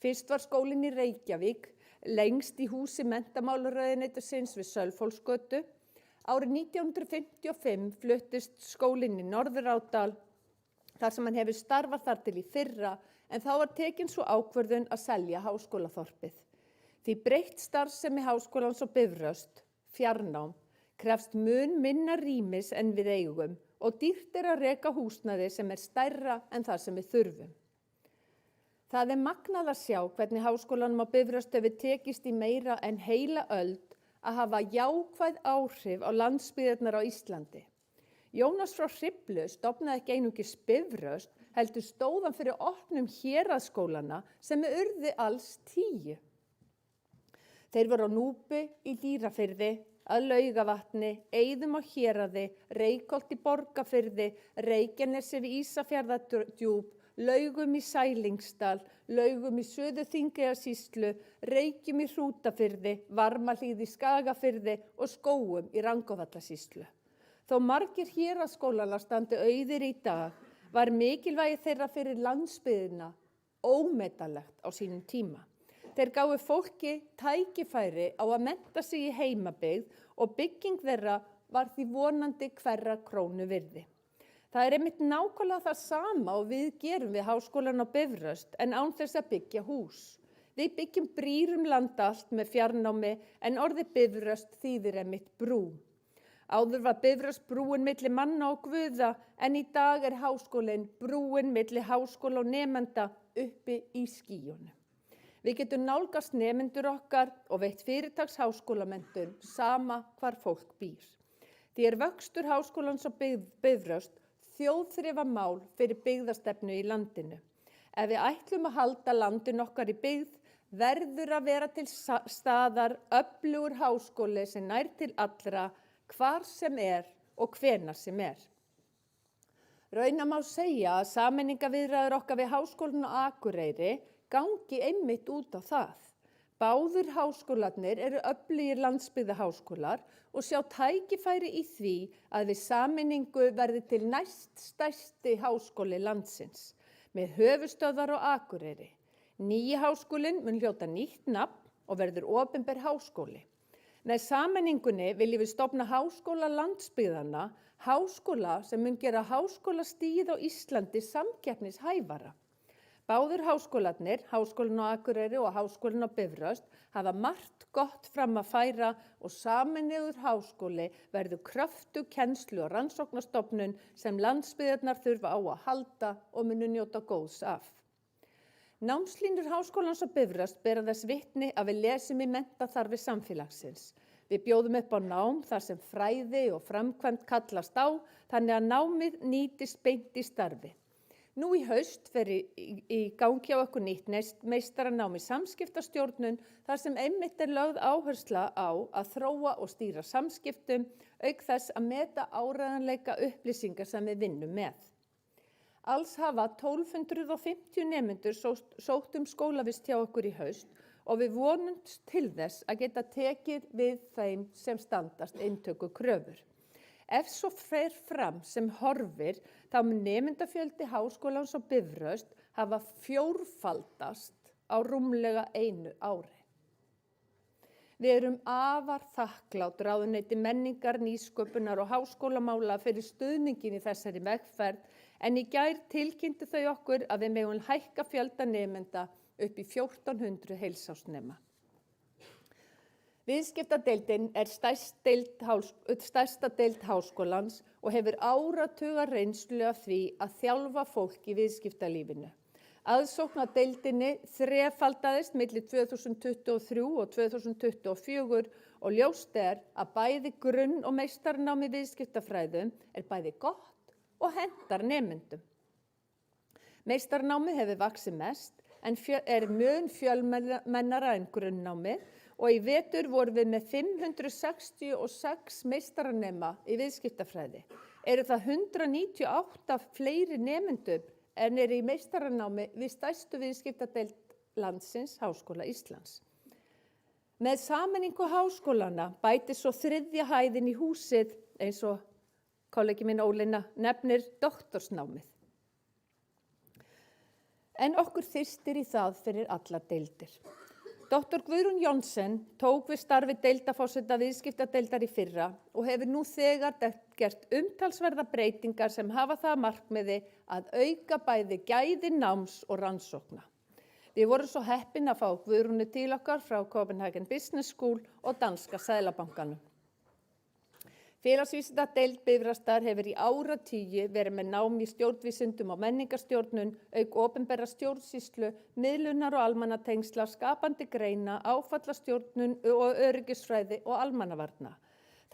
Fyrst var skólinn í Reykjavík, lengst í húsi menntamálaráðuneytisins við Sölvhólsgötu. Árið 1955 fluttist skólinn í Norðurárdal, þar sem hann hefur starfað þar til í fyrra, en þá var tekin svo ákvörðun að selja háskólaþorpið. Því breytt starfsemi Háskólans á Bifröst, fjarnám, krefst mun minna rýmis en við eigum og dýrt að reka húsnæði sem stærra en það sem við þurfum. Það magnað að sjá hvernig Háskólanum á Bifröst hefur tekist í meira en heila öld að hafa jákvæð áhrif á landsbyggðirnar á Íslandi. Jónas frá Hriflu stofnaði ekki einungis Bifröst, heldur stóð hann fyrir opnum héraðsskólana sem urðu alls 10. Þeir voru á Núpi í Dýrafirði, að Laugavatni, Eiðum á Héraði, Reykholt í Borgarfirði, Reykjanesi við Ísafjarðardjúp, Laugum í Sælingsdal, Laugum í Suður-Þingeyjarsýslu, Reykjum í Hrútafirði, Varmahlíð í Skagafirði og Skógum í Rangárvallasýslu. Þó margir héraðsskólanna standi auðir í dag, var mikilvægi þeirra fyrir landsbyggðina ómetanlegt á sínum tíma. Þeir gáfu fólki tækifæri á að mennta sig í heimabyggð og bygging þeirra var því vonandi hverra krónu virði. Það einmitt nákvæmlega það sama og við gerum við Háskólann á Bifröst en án þess að byggja hús. Við byggjum brýr land allt með fjarnámi en orðið Bifröst þýðir einmitt brú. Áður var Bifröst brúin milli manna og guða en í dag háskólinn brúin milli háskóla og nemenda uppi í skýjunum. Við getum nálgast nemendur okkar og veitt fyrirtaks háskólamenntun sama hvar fólk býr. Því vöxtur Háskólans á Bifröst þjóðþrifamál fyrir byggðastefnu í landinu. Ef við ætlum að halda landinu okkar í byggð, verður að vera til staðar öflugur háskóli sem nær til allra, hvar sem og hvenær sem Raunar má segja að sameiningaviðræður okkar við Háskólann á Akureyri gangi einmitt út á það. Báðir háskólarnir eru öflugir landsbyggðaháskólar og sjá tækifæri í því að við sameiningu verði til næststærsti háskóli landsins, með höfuðstöðvar á Akureyri. Nýji háskólinn mun hljóta nýtt nafn og verður opinber háskóli. Með sameiningunni viljum við stofna háskóla landsbyggðanna, háskóla sem mun gera háskólastigið á Íslandi samkeppnishæfara. Báðir háskólarnir, Háskólinn á Akureyri og Háskólinn á Bifröst, hafa margt gott fram að færa og sameinuður háskóli verður kröftug kennslu- og rannsóknarstofnun sem landsbyggðirnar þurfa á að halda og munu njóta góðs af. Námslínur Háskólans á Bifröst bera þess vitni að við lesum í menntaþarfir samfélagsins. Við bjóðum upp á nám þar sem fræði og framkvæmd kallast á, þannig að námið nýtist beint í starfi. Nú í haust fer í gangi á okkur nýtt meistaranám í samskiptastjórnun þar sem einmitt lögð áhersla á að þróa og stýra samskiptum auk þess að meta áreiðanleika upplýsingar sem við vinnum með. Alls hafa 1250 nemendur sótt skólavist hjá okkur í haust og við vonumst til þess að geta tekið við þeim sem standast inntökukröfur. Ef svo fer fram sem horfir, þá mun nemendafjöldi Háskólans á Bifröst hafa fjórfaldast á rúmlega 1 ári. Við erum afar þakklát ráðuneyti menningar, nýsköpunar og háskólamála fyrir stuðningin í þessari vegferð, en í gær tilkynntu þau okkur að við megum hækka fjölda nemenda upp í 1400 heilsársnema. Viðskiptadeildin stærsta deild háskólans og hefur áratuga reynslu af því að þjálfa fólk í viðskiptalífinu. Aðsókn að deildinni þrefaldaðist milli 2023 og 2024 og ljóst að bæði grunn- og meistarnám í viðskiptafræðum bæði gott og hentar nemendum. Meistarnámið hefur vaxið mest en mun fjölmennara en grunnnámið og í vetur vorum við með 566 meistaranema í viðskiptafræði. Eru það 198 fleiri nemendur en í meistaranámi við stærstu viðskiptadeild landsins, Háskóla Íslands. Með sameiningu háskólana bæti svo 3. hæðin í húsið eins og kollegi minn Ólína nefnir doktorsnámið. En okkur þyrstir í það fyrir alla deildir. Dr. Guðrún Johnsen tók við starfi deildaforseta viðskiptadeildar í fyrra og hefur nú þegar gert umtalsverða breytingar sem hafa það að markmiði að auka bæði gæði náms og rannsókna. Við vorum svo heppin að fá Guðrúnu til okkar frá Copenhagen Business School og Danska Seðlabankanum. Félagsvísindadeild Bifrastar hefur í áratugi verið með nám í stjórnvísindum og menningarstjórnun, auk opinberra stjórnsýslu, miðlunar og almannatengsla, skapandi greina, áfallastjórnun og öryggisfræði og almannavarna.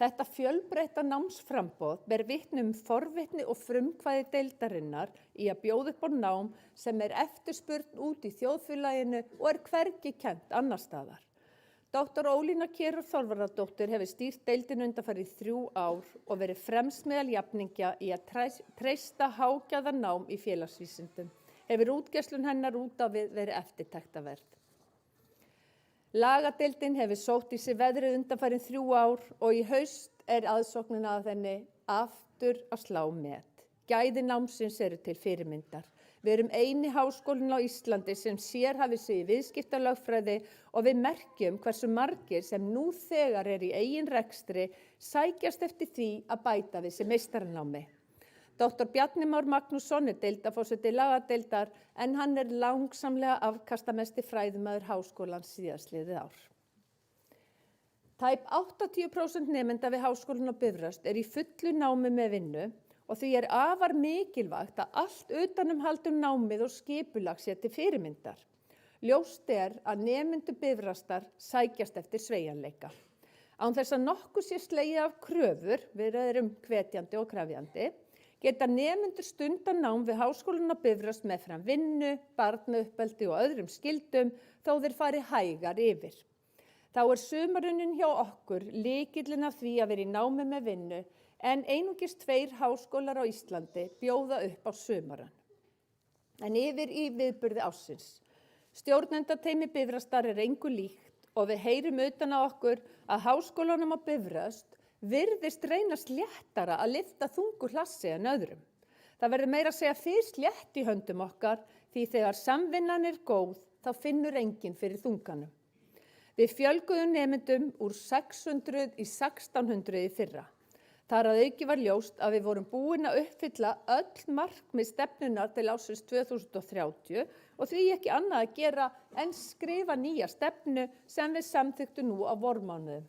Þetta fjölbreytta námsframboð ber vitni forvitni og frumkvæði deildarinnar í að bjóða upp á nám sem eftirspurn út í þjóðfélaginu og hvergi kennt annar staðar. Dr. Ólína Kjerúlf Þorvarðardóttir hefur stýrt deildinu undanfarið 3 ár og verið fremst meðal jafningja í að treysta hágæða nám í félagsvísindum. Hefur útgeislun hennar út á við verið eftirtektarverð. Lagadeildin hefur sótt í sig veðrið undanfarið 3 ár og í haust aðsóknin að henni aftur að slá met. Gæði námsins eru til fyrirmyndar. Við erum eini háskólinn á Íslandi sem sérhæfir sig í viðskiptalögfræði og við merkjum hversu margir sem nú þegar í eigin rekstri sækjast eftir því að bæta við sig meistaranámi. Dr. Bjarni Már Magnússon deildaforseti lagadeildar en hann langsamlega afkastamesti fræðimaður háskólans síðastliðið ár. Tæp 80% nemenda við Háskólann á Bifröst í fullu námi með vinnu og því afar mikilvægt að allt utanumhald námið og skipulag sé til fyrirmyndar. Ljóst að nemendur Bifrastar sækjast eftir sveigjanleika. Án þess að nokkuð sé slegið af kröfur, við erum hvetjandi og krefjandi, geta nemendur stundan nám við Háskólann á Bifröst meðfram vinnu, barnauppeldi og öðrum skyldum þó þeir fari hægar yfir. Þá sumarunnin hjá okkur lykillinn að því að vera í námi með vinnu en einungis 2 háskólar á Íslandi bjóða upp á sumaran. En yfir í viðburði ársins. Stjórnendateymi Bifrastar engu líkt og við heyrum utan á okkur að Háskólanum á Bifröst virðist reynast léttara að lyfta þungu hlassi en öðrum. Það verður meira að segja fyrst létt í höndum okkar því þegar samvinnan góð þá finnur enginn fyrir þunganum. Við fjölguðum nemendum úr 600 í 1600 í fyrra. Þar að auki var ljóst að við vorum búin að uppfylla öll markmið stefnunnar til ársins 2030 og því ekki annað að gera en skrifa nýja stefnu sem við samþykktum nú á vormánuðum.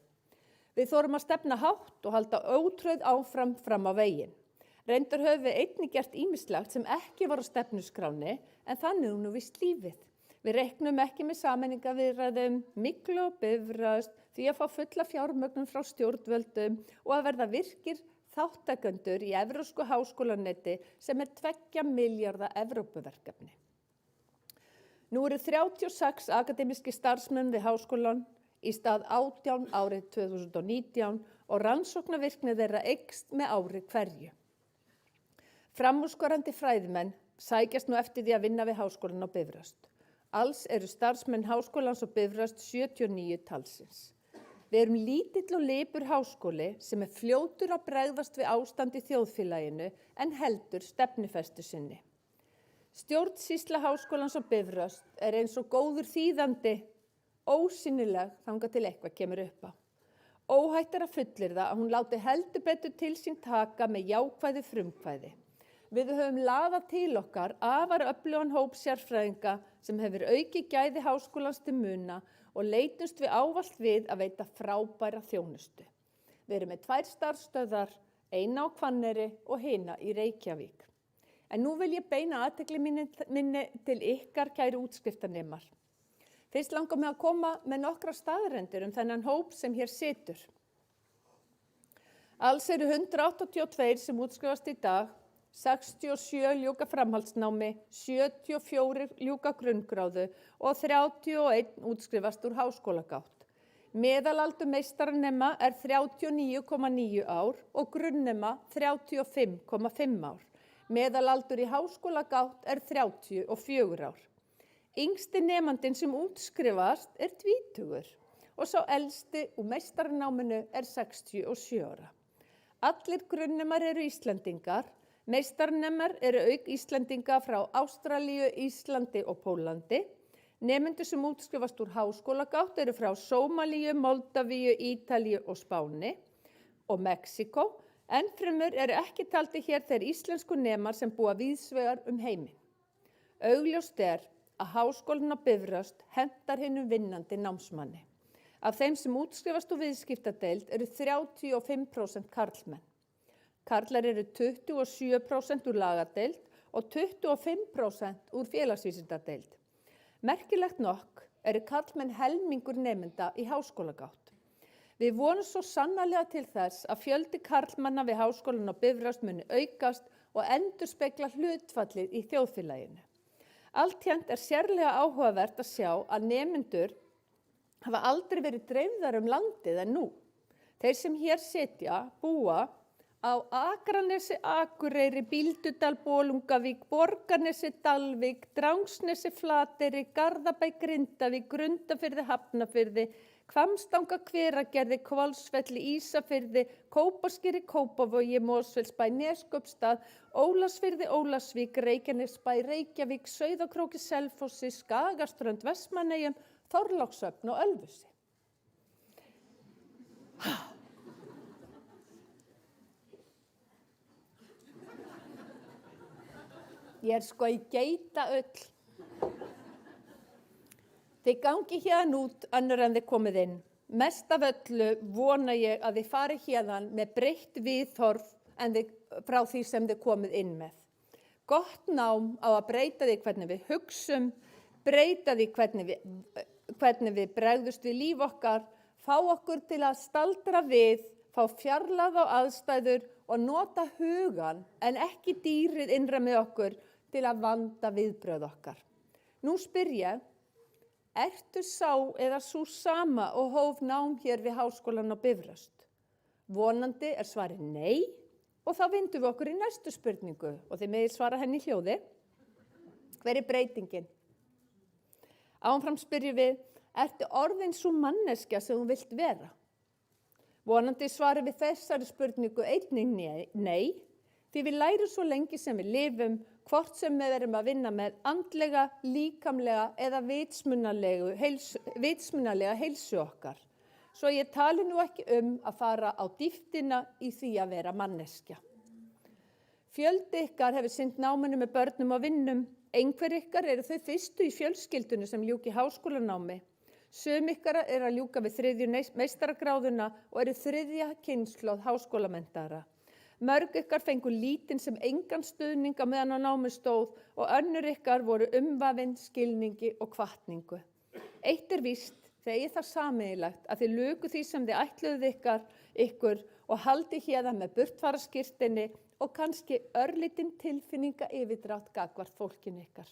Við þorum að stefna hátt og halda ótröð áfram fram á veginn. Reyndar höfum við einnig gert ýmislegt sem ekki var á stefnuskráni en þannig nú víst lífið. Við reiknum ekki með sameiningaviðræðum, Myglu og Bifröst því að fá fulla fjármögnun frá stjórnvöldum og að verða virkir þáttakendur í evrópsku háskólanetti sem 2 milljarða Evrópuverkefni. Nú eru 36 akademíski starfsmenn við háskólann í stað 18 árið 2019 og rannsóknarvirkni þeirra eykst með ári hverju. Framúrskarandi fræðimenn sækjast nú eftir því að vinna við Háskólann á Bifröst. Alls eru starfsmenn Háskólans á Bifröst 79 talsins. Við erum lítill og lipur háskóli sem fljótur að bregðast við ástand í þjóðfélaginu en heldur stefnufestu sinni. Stjórnsýsla Háskólans á Bifröst eins og góður þýðandi, ósýnileg þangað til eitthvað kemur upp á. Óhætt að fullyrða að hún láti heldur betur til sín taka með jákvæðu frumkvæði. Við höfum laðað til okkar afar öflugan hóp sérfræðinga sem hefur aukið gæði háskólans til muna og leitumst við ávallt við að veita frábæra þjónustu. Við erum með 2 starfsstöðvar, eina á Hvanneyri og hina í Reykjavík. En nú vil ég beina athygli minni til ykkar kæru útskriftarnemar. Fyrst langar mig að koma með nokkra staðreyndir þennan hóp sem hér situr. Alls eru 182 sem útskrifast í dag, 67 ljúka framhaldsnámi, 74 ljúka grunngráðu og 31 útskrifast úr háskólagátt. Meðalaldur meistaranema 39,9 ár og grunnnema 35,5 ár. Meðalaldur í háskólagátt 34 ár. Yngsti nemandinn sem útskrifast er 20 og sá elsti úr meistaranáminu er 67 ára. Allir grunnnemar eru Íslendingar, meistaranemar eru auk Íslendinga frá Ástralíu, Íslandi og Pólandi. Nemendur sem útskrifast úr háskólagátt eru frá Sómalíu, Moldavíu, Ítalíu og Spáni og Mexíkó. Ennfremur eru ekki taldir hér þeir íslensku nemar sem búa víðsvegar heiminn. Augljóst er að Háskólinn á Bifröst hentar hinum vinnandi námsmanni. Af þeim sem útskrifast úr viðskiptadeild eru 35% karlmenn. Karlar eru 27% úr lagadeild og 25% úr félagsvísindadeild. Merkilegt nokk eru karlmenn helmingur nemenda í háskólagátt. Við vonum svo sannarlega til þess að fjöldi karlmanna við Háskólann á Bifröst muni aukast og endurspegla hlutfallið í þjóðfélaginu. Alltént er sérlega áhugavert að sjá að nemendur hafa aldrei verið dreifðar landið en nú. Þeir sem hér sitja búa á Akranesi, Akureyri, Bíldudal, Bolungavík, Borgarnesi, Dalvík, Drangsnesi, Flateyri, Garðabæ, Grindavík, Grundarfirði, Hafnarfirði, Hvammstanga, Hveragerði, Hvolsvelli, Ísafirði, Kópaskeri, Kópavogi, Mosfellsbæ, Neskaupstað, Ólafsfirði, Ólafsvík, Reykjanesbæ, Reykjavík, Sauðárkróki, Selfossi, Skagaströnd, Vestmannaeyjum, Þorlákshöfn og Ölfusi. Ég er sko í geitaull. Þið gangi hérna út önnur en þið komið inn. Mest af öllu vona ég að þið farið hérðan með breytt viðhorf frá því sem þið komið inn með. Gott nám á að breyta því hvernig við hugsum, breyta því hvernig við bregðust við líf okkar, fá okkur til að staldra við, fá fjarlægð á aðstæður og nota hugan en ekki dýrið innra með okkur til að vanda viðbrögð okkar. Nú spyr ég, ertu sá eða sú sama og hóf nám hér við Háskólann á Bifröst? Vonandi er svarið nei og þá vindum við okkur í næstu spurningu og þið megið svara henni í hljóði. Hver er breytingin? Áfram spyrjum við, ertu orðin sú manneskja sem þú vilt vera? Vonandi svarið við þessari spurningu einnig nei, því við lærum svo lengi sem við lifum, hvort sem við erum að vinna með andlega, líkamlega eða vitsmunalega heilsu okkar. Svo ég tali nú ekki að fara á dýptina í því að vera manneskja. Fjöldi ykkar hefur sinnt náminu með börnum og vinnum. Einhver ykkar eru þau fyrstu í fjölskyldunni sem ljúki háskólanámi. Sum ykkar eru að ljúka við 3. meistaragráðuna og eru 3. kynslóð háskólamenntaðra. Mörg ykkar fengu lítinn sem engan stuðning á meðan á námi stóð og önnur ykkar voru umvafin, skilningi og hvatningu. Eitt er víst, þegar ég það sameiginlegt að þið luku því sem þið ætluðu ykkur og haldi hérðan með burtfaraskírteini og kannski örlítinn tilfinninga yfirdrátt gagnvart fólkinu ykkar.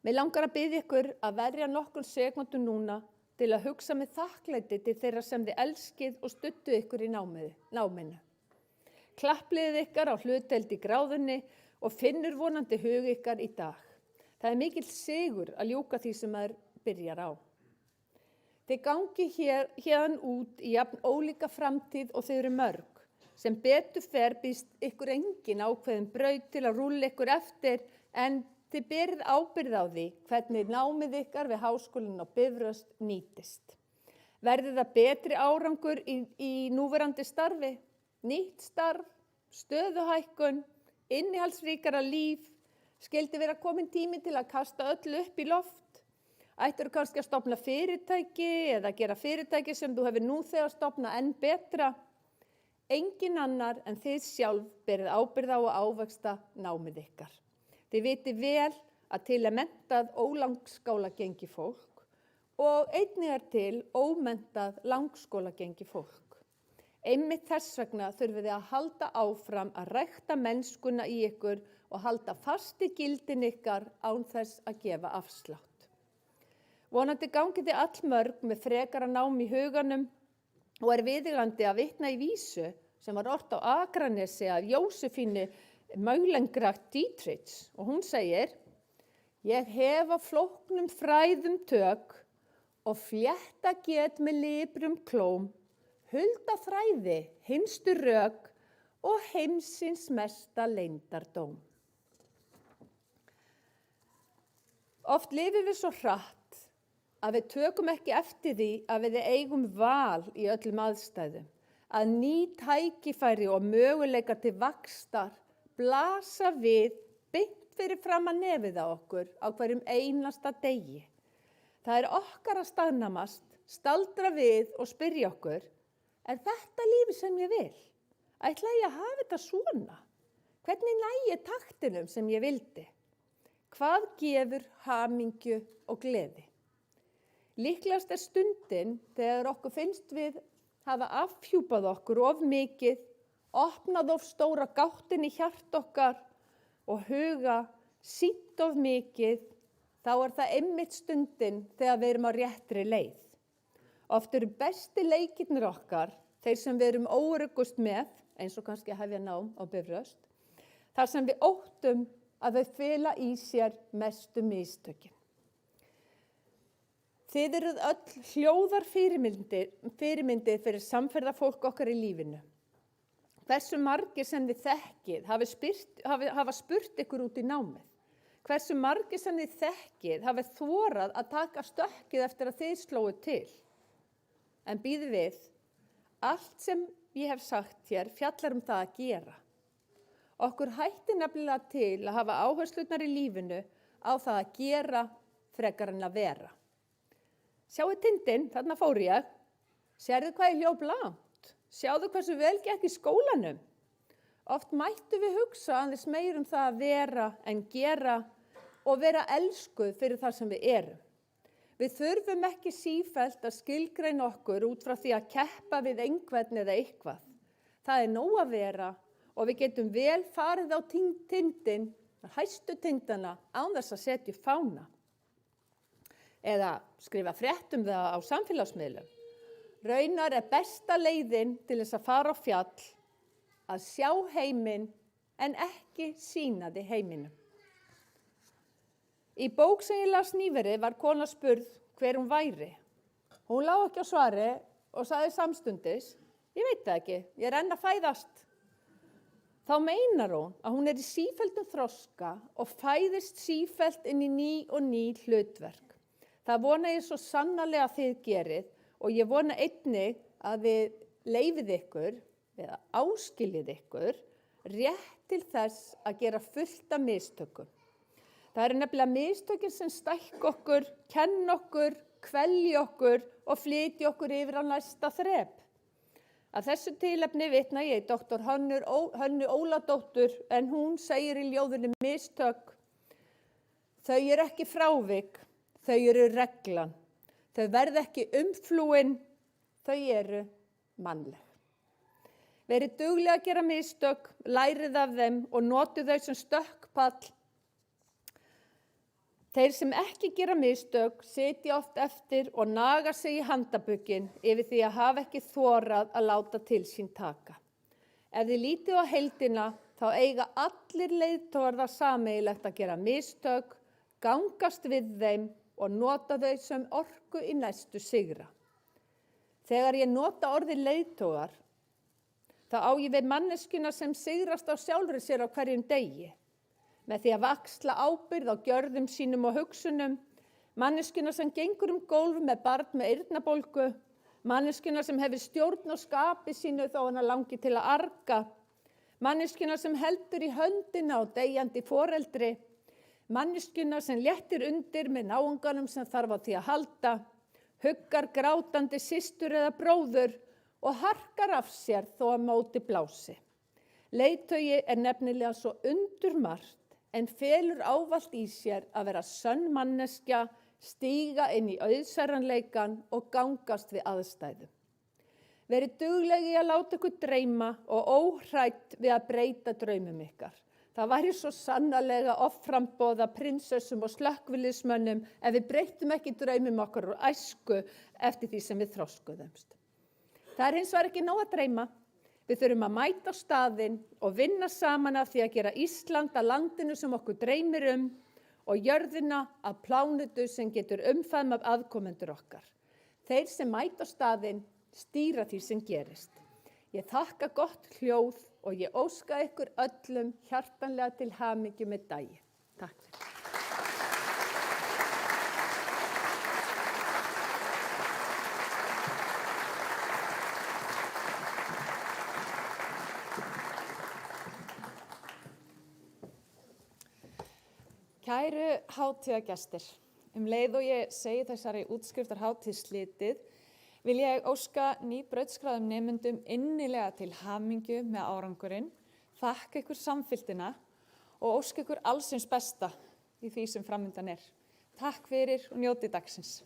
Mig langar að biðja ykkur að verja nokkur sekúndur núna til að hugsa með þakklæti til þeirra sem þið elskið og studdu ykkur í náminu. Klappliðið ykkar á hlutdeild í gráðunni og finnur vonandi hug ykkar í dag. Það er mikill sigur að ljúka því sem maður byrjar á. Þið gangi hérðan út í jafn ólíka framtíð og þau eru mörg. Sem betur fer býst ykkur engin ákveðin braut til að rúlla ykkur eftir en þið berið ábyrgð á því hvernig námið ykkar við Háskólann á Bifröst nýtist. Verður það betri árangur í núverandi starfi? Nýtt starf, stöðuhækkun, innihaldsríkara líf, skyldi vera komin tími til að kasta öllu upp í loft. Ættirðu kannski að stofna fyrirtæki eða gera fyrirtæki sem þú hefur nú þegar stofnað enn betra. Engin annar en þið sjálf berið ábyrgð á að ávaxta námið ykkar. Þið viti vel að til er menntað ólangsskólagengi fólk og einnig er til ómenntað langskólagengi fólk. Einmitt þess vegna þurfið þið að halda áfram að rækta mennskuna í ykkur og halda fast í gildin ykkar án þess að gefa afslátt. Vonandi gangið þið allmörg með frekara nám í huganum og er viðeigandi að vitna í vísu sem var ort á Akranesi af Jósefínu Meulengracht Dietrich og hún segir: Ég hef á flóknum fræðum tök og flétta get með librum klóm, hulda fræði, hinstu rök og heimsins mesta leyndardóm. Oft lifum við svo hratt að við tökum ekki eftir því að við eigum val í öllum aðstæðum, að ný tækifæri og möguleika til vaxtar blasa við beint fyrir framan nefið á okkur á hverjum einasta degi. Það er okkar að staðnamast, staldra við og spyrja okkur, er þetta lífið sem ég vil? Ætla ég að hafa þetta svona? Hvernig næ ég taktinum sem ég vildi? Hvað gefur hamingju og gleði? Líklegast er stundin þegar okkur finnst við hafa afhjúpað okkur of mikið, opnað of stóra gáttin í hjart okkar og huga sýnt of mikið, þá er það einmitt stundin þegar við erum á réttri leið. Oft eru besti leikirnir okkar, þeir sem við erum óöruggust með, eins og kannski að hefja nám á Bifröst, þar sem við óttum að þau fela í sér mestu mistökin. Þið eruð öll hljóðar fyrirmyndir fyrir samferðafólk okkar í lífinu. Hversu margir sem þið þekkið hafa spurt ykkur út í námið? Hversu margir sem þið þekkið hafa þorað að taka stökkið eftir að þið slóið til? En bíðið við, allt sem ég hef sagt hér fjallar það að gera. Okkur hættir nefnilega til að hafa áherslurnar í lífinu á það að gera frekar en að vera. Sjáu tindinn, þarna fór ég. Sérðu hvað ég hljóp langt? Sjáðu hversu vel gekk í skólanum. Oft mættu við hugsa aðeins meir það að vera en gera og vera elskuð fyrir það sem við erum. Við þurfum ekki sífellt að skilgreina okkur út frá því að keppa við einhvern eða eitthvað. Það er nóg að vera og við getum vel farið á tindinn, hæstu tindana, án þess að setja upp fána. Eða skrifa frétt það á samfélagsmiðlum. Raunar er besta leiðin til þess að fara á fjall, að sjá heiminn en ekki sýna þig heiminum. Í bók sem ég las nýverið var kona spurð hver hún væri. Hún lá ekki á svari og sagði samstundis, ég veit það ekki, ég er enn að fæðast. Þá meinar hún að hún er í sífelldum þroska og fæðist sífellt inn í ný og ný hlutverk. Það vona ég svo sannarlega að þið gerið og ég vona einnig að við leyfið ykkur, eða áskiljið ykkur, rétt til þess að gera fullt af mistökum. Það eru nefnilega mistökin sem stækka okkur, kenna okkur, kvelja okkur og flytja okkur yfir á næsta þrep. Að þessu tilefni vitna ég í doktor Hönnu Óladóttur en hún segir í ljóðinu Mistök. Þau eru ekki frávik, þau eru reglan. Þau verða ekki umflúin, þau eru mannleg. Verið duglega að gera mistök, lærið af þeim og notið þau sem stökkpall. Þeir sem ekki gera mistök sitja oft eftir og naga sig í handabökin yfir því að hafa ekki þorað að láta til sín taka. Ef þið lítið á heildina þá eiga allir leiðtogar það sameiginlegt að gera mistök, gangast við þeim og nota þau sem orku í næstu sigra. Þegar ég nota orðið leiðtogar, þá á ég við manneskjuna sem sigrast á sjálfri sér á hverjum degi, með því að vaxla ábyrgð á gjörðum sínum og hugsunum, manneskjuna sem gengur gólf með barn með eyrnabólgu, manneskjuna sem hefur stjórn á skapi sínu þó hana langi til að arga, manneskjuna sem heldur í höndina á deyjandi foreldri, manneskjuna sem léttir undir með náunganum sem þarf á því að halda, huggar grátandi systur eða bróður og harkar af sér þó að móti blási. Leiðtogi er nefnilega svo undurmargt en felur ávallt í sér að vera sönn manneskja, stíga inn í auðsæranleikan og gangast við aðstæðum. Verið duglegi að láta ykkur dreyma og óhrætt við að breyta draumum ykkar. Það væri svo sannarlega offramboða prinsessum og slökkviliðsmönnum ef við breyttum ekki draumum okkar úr æsku eftir því sem við þroskuðumst. Það er hins vegar ekki nóg að dreyma. Við þurfum að mæta á staðinn og vinna saman að því að gera Ísland að landinu sem okkur dreymir og jörðina af plánutu sem getur umfæmað aðkomendur okkar. Þeir sem mæta á staðinn stýra því sem gerist. Ég þakka gott hljóð og ég óska ykkur öllum hjartanlega til hamingju með daginn. Takk fyrir. Kæru hátíðagestir, leið og ég segi þessari útskriftarhátíð slitið, vil ég óska nýbrautskráðum nemendum innilega til hamingju með árangurinn, þakka ykkur samfylgdina og óska ykkur allsins besta í því sem framundan er. Takk fyrir og njótið dagsins.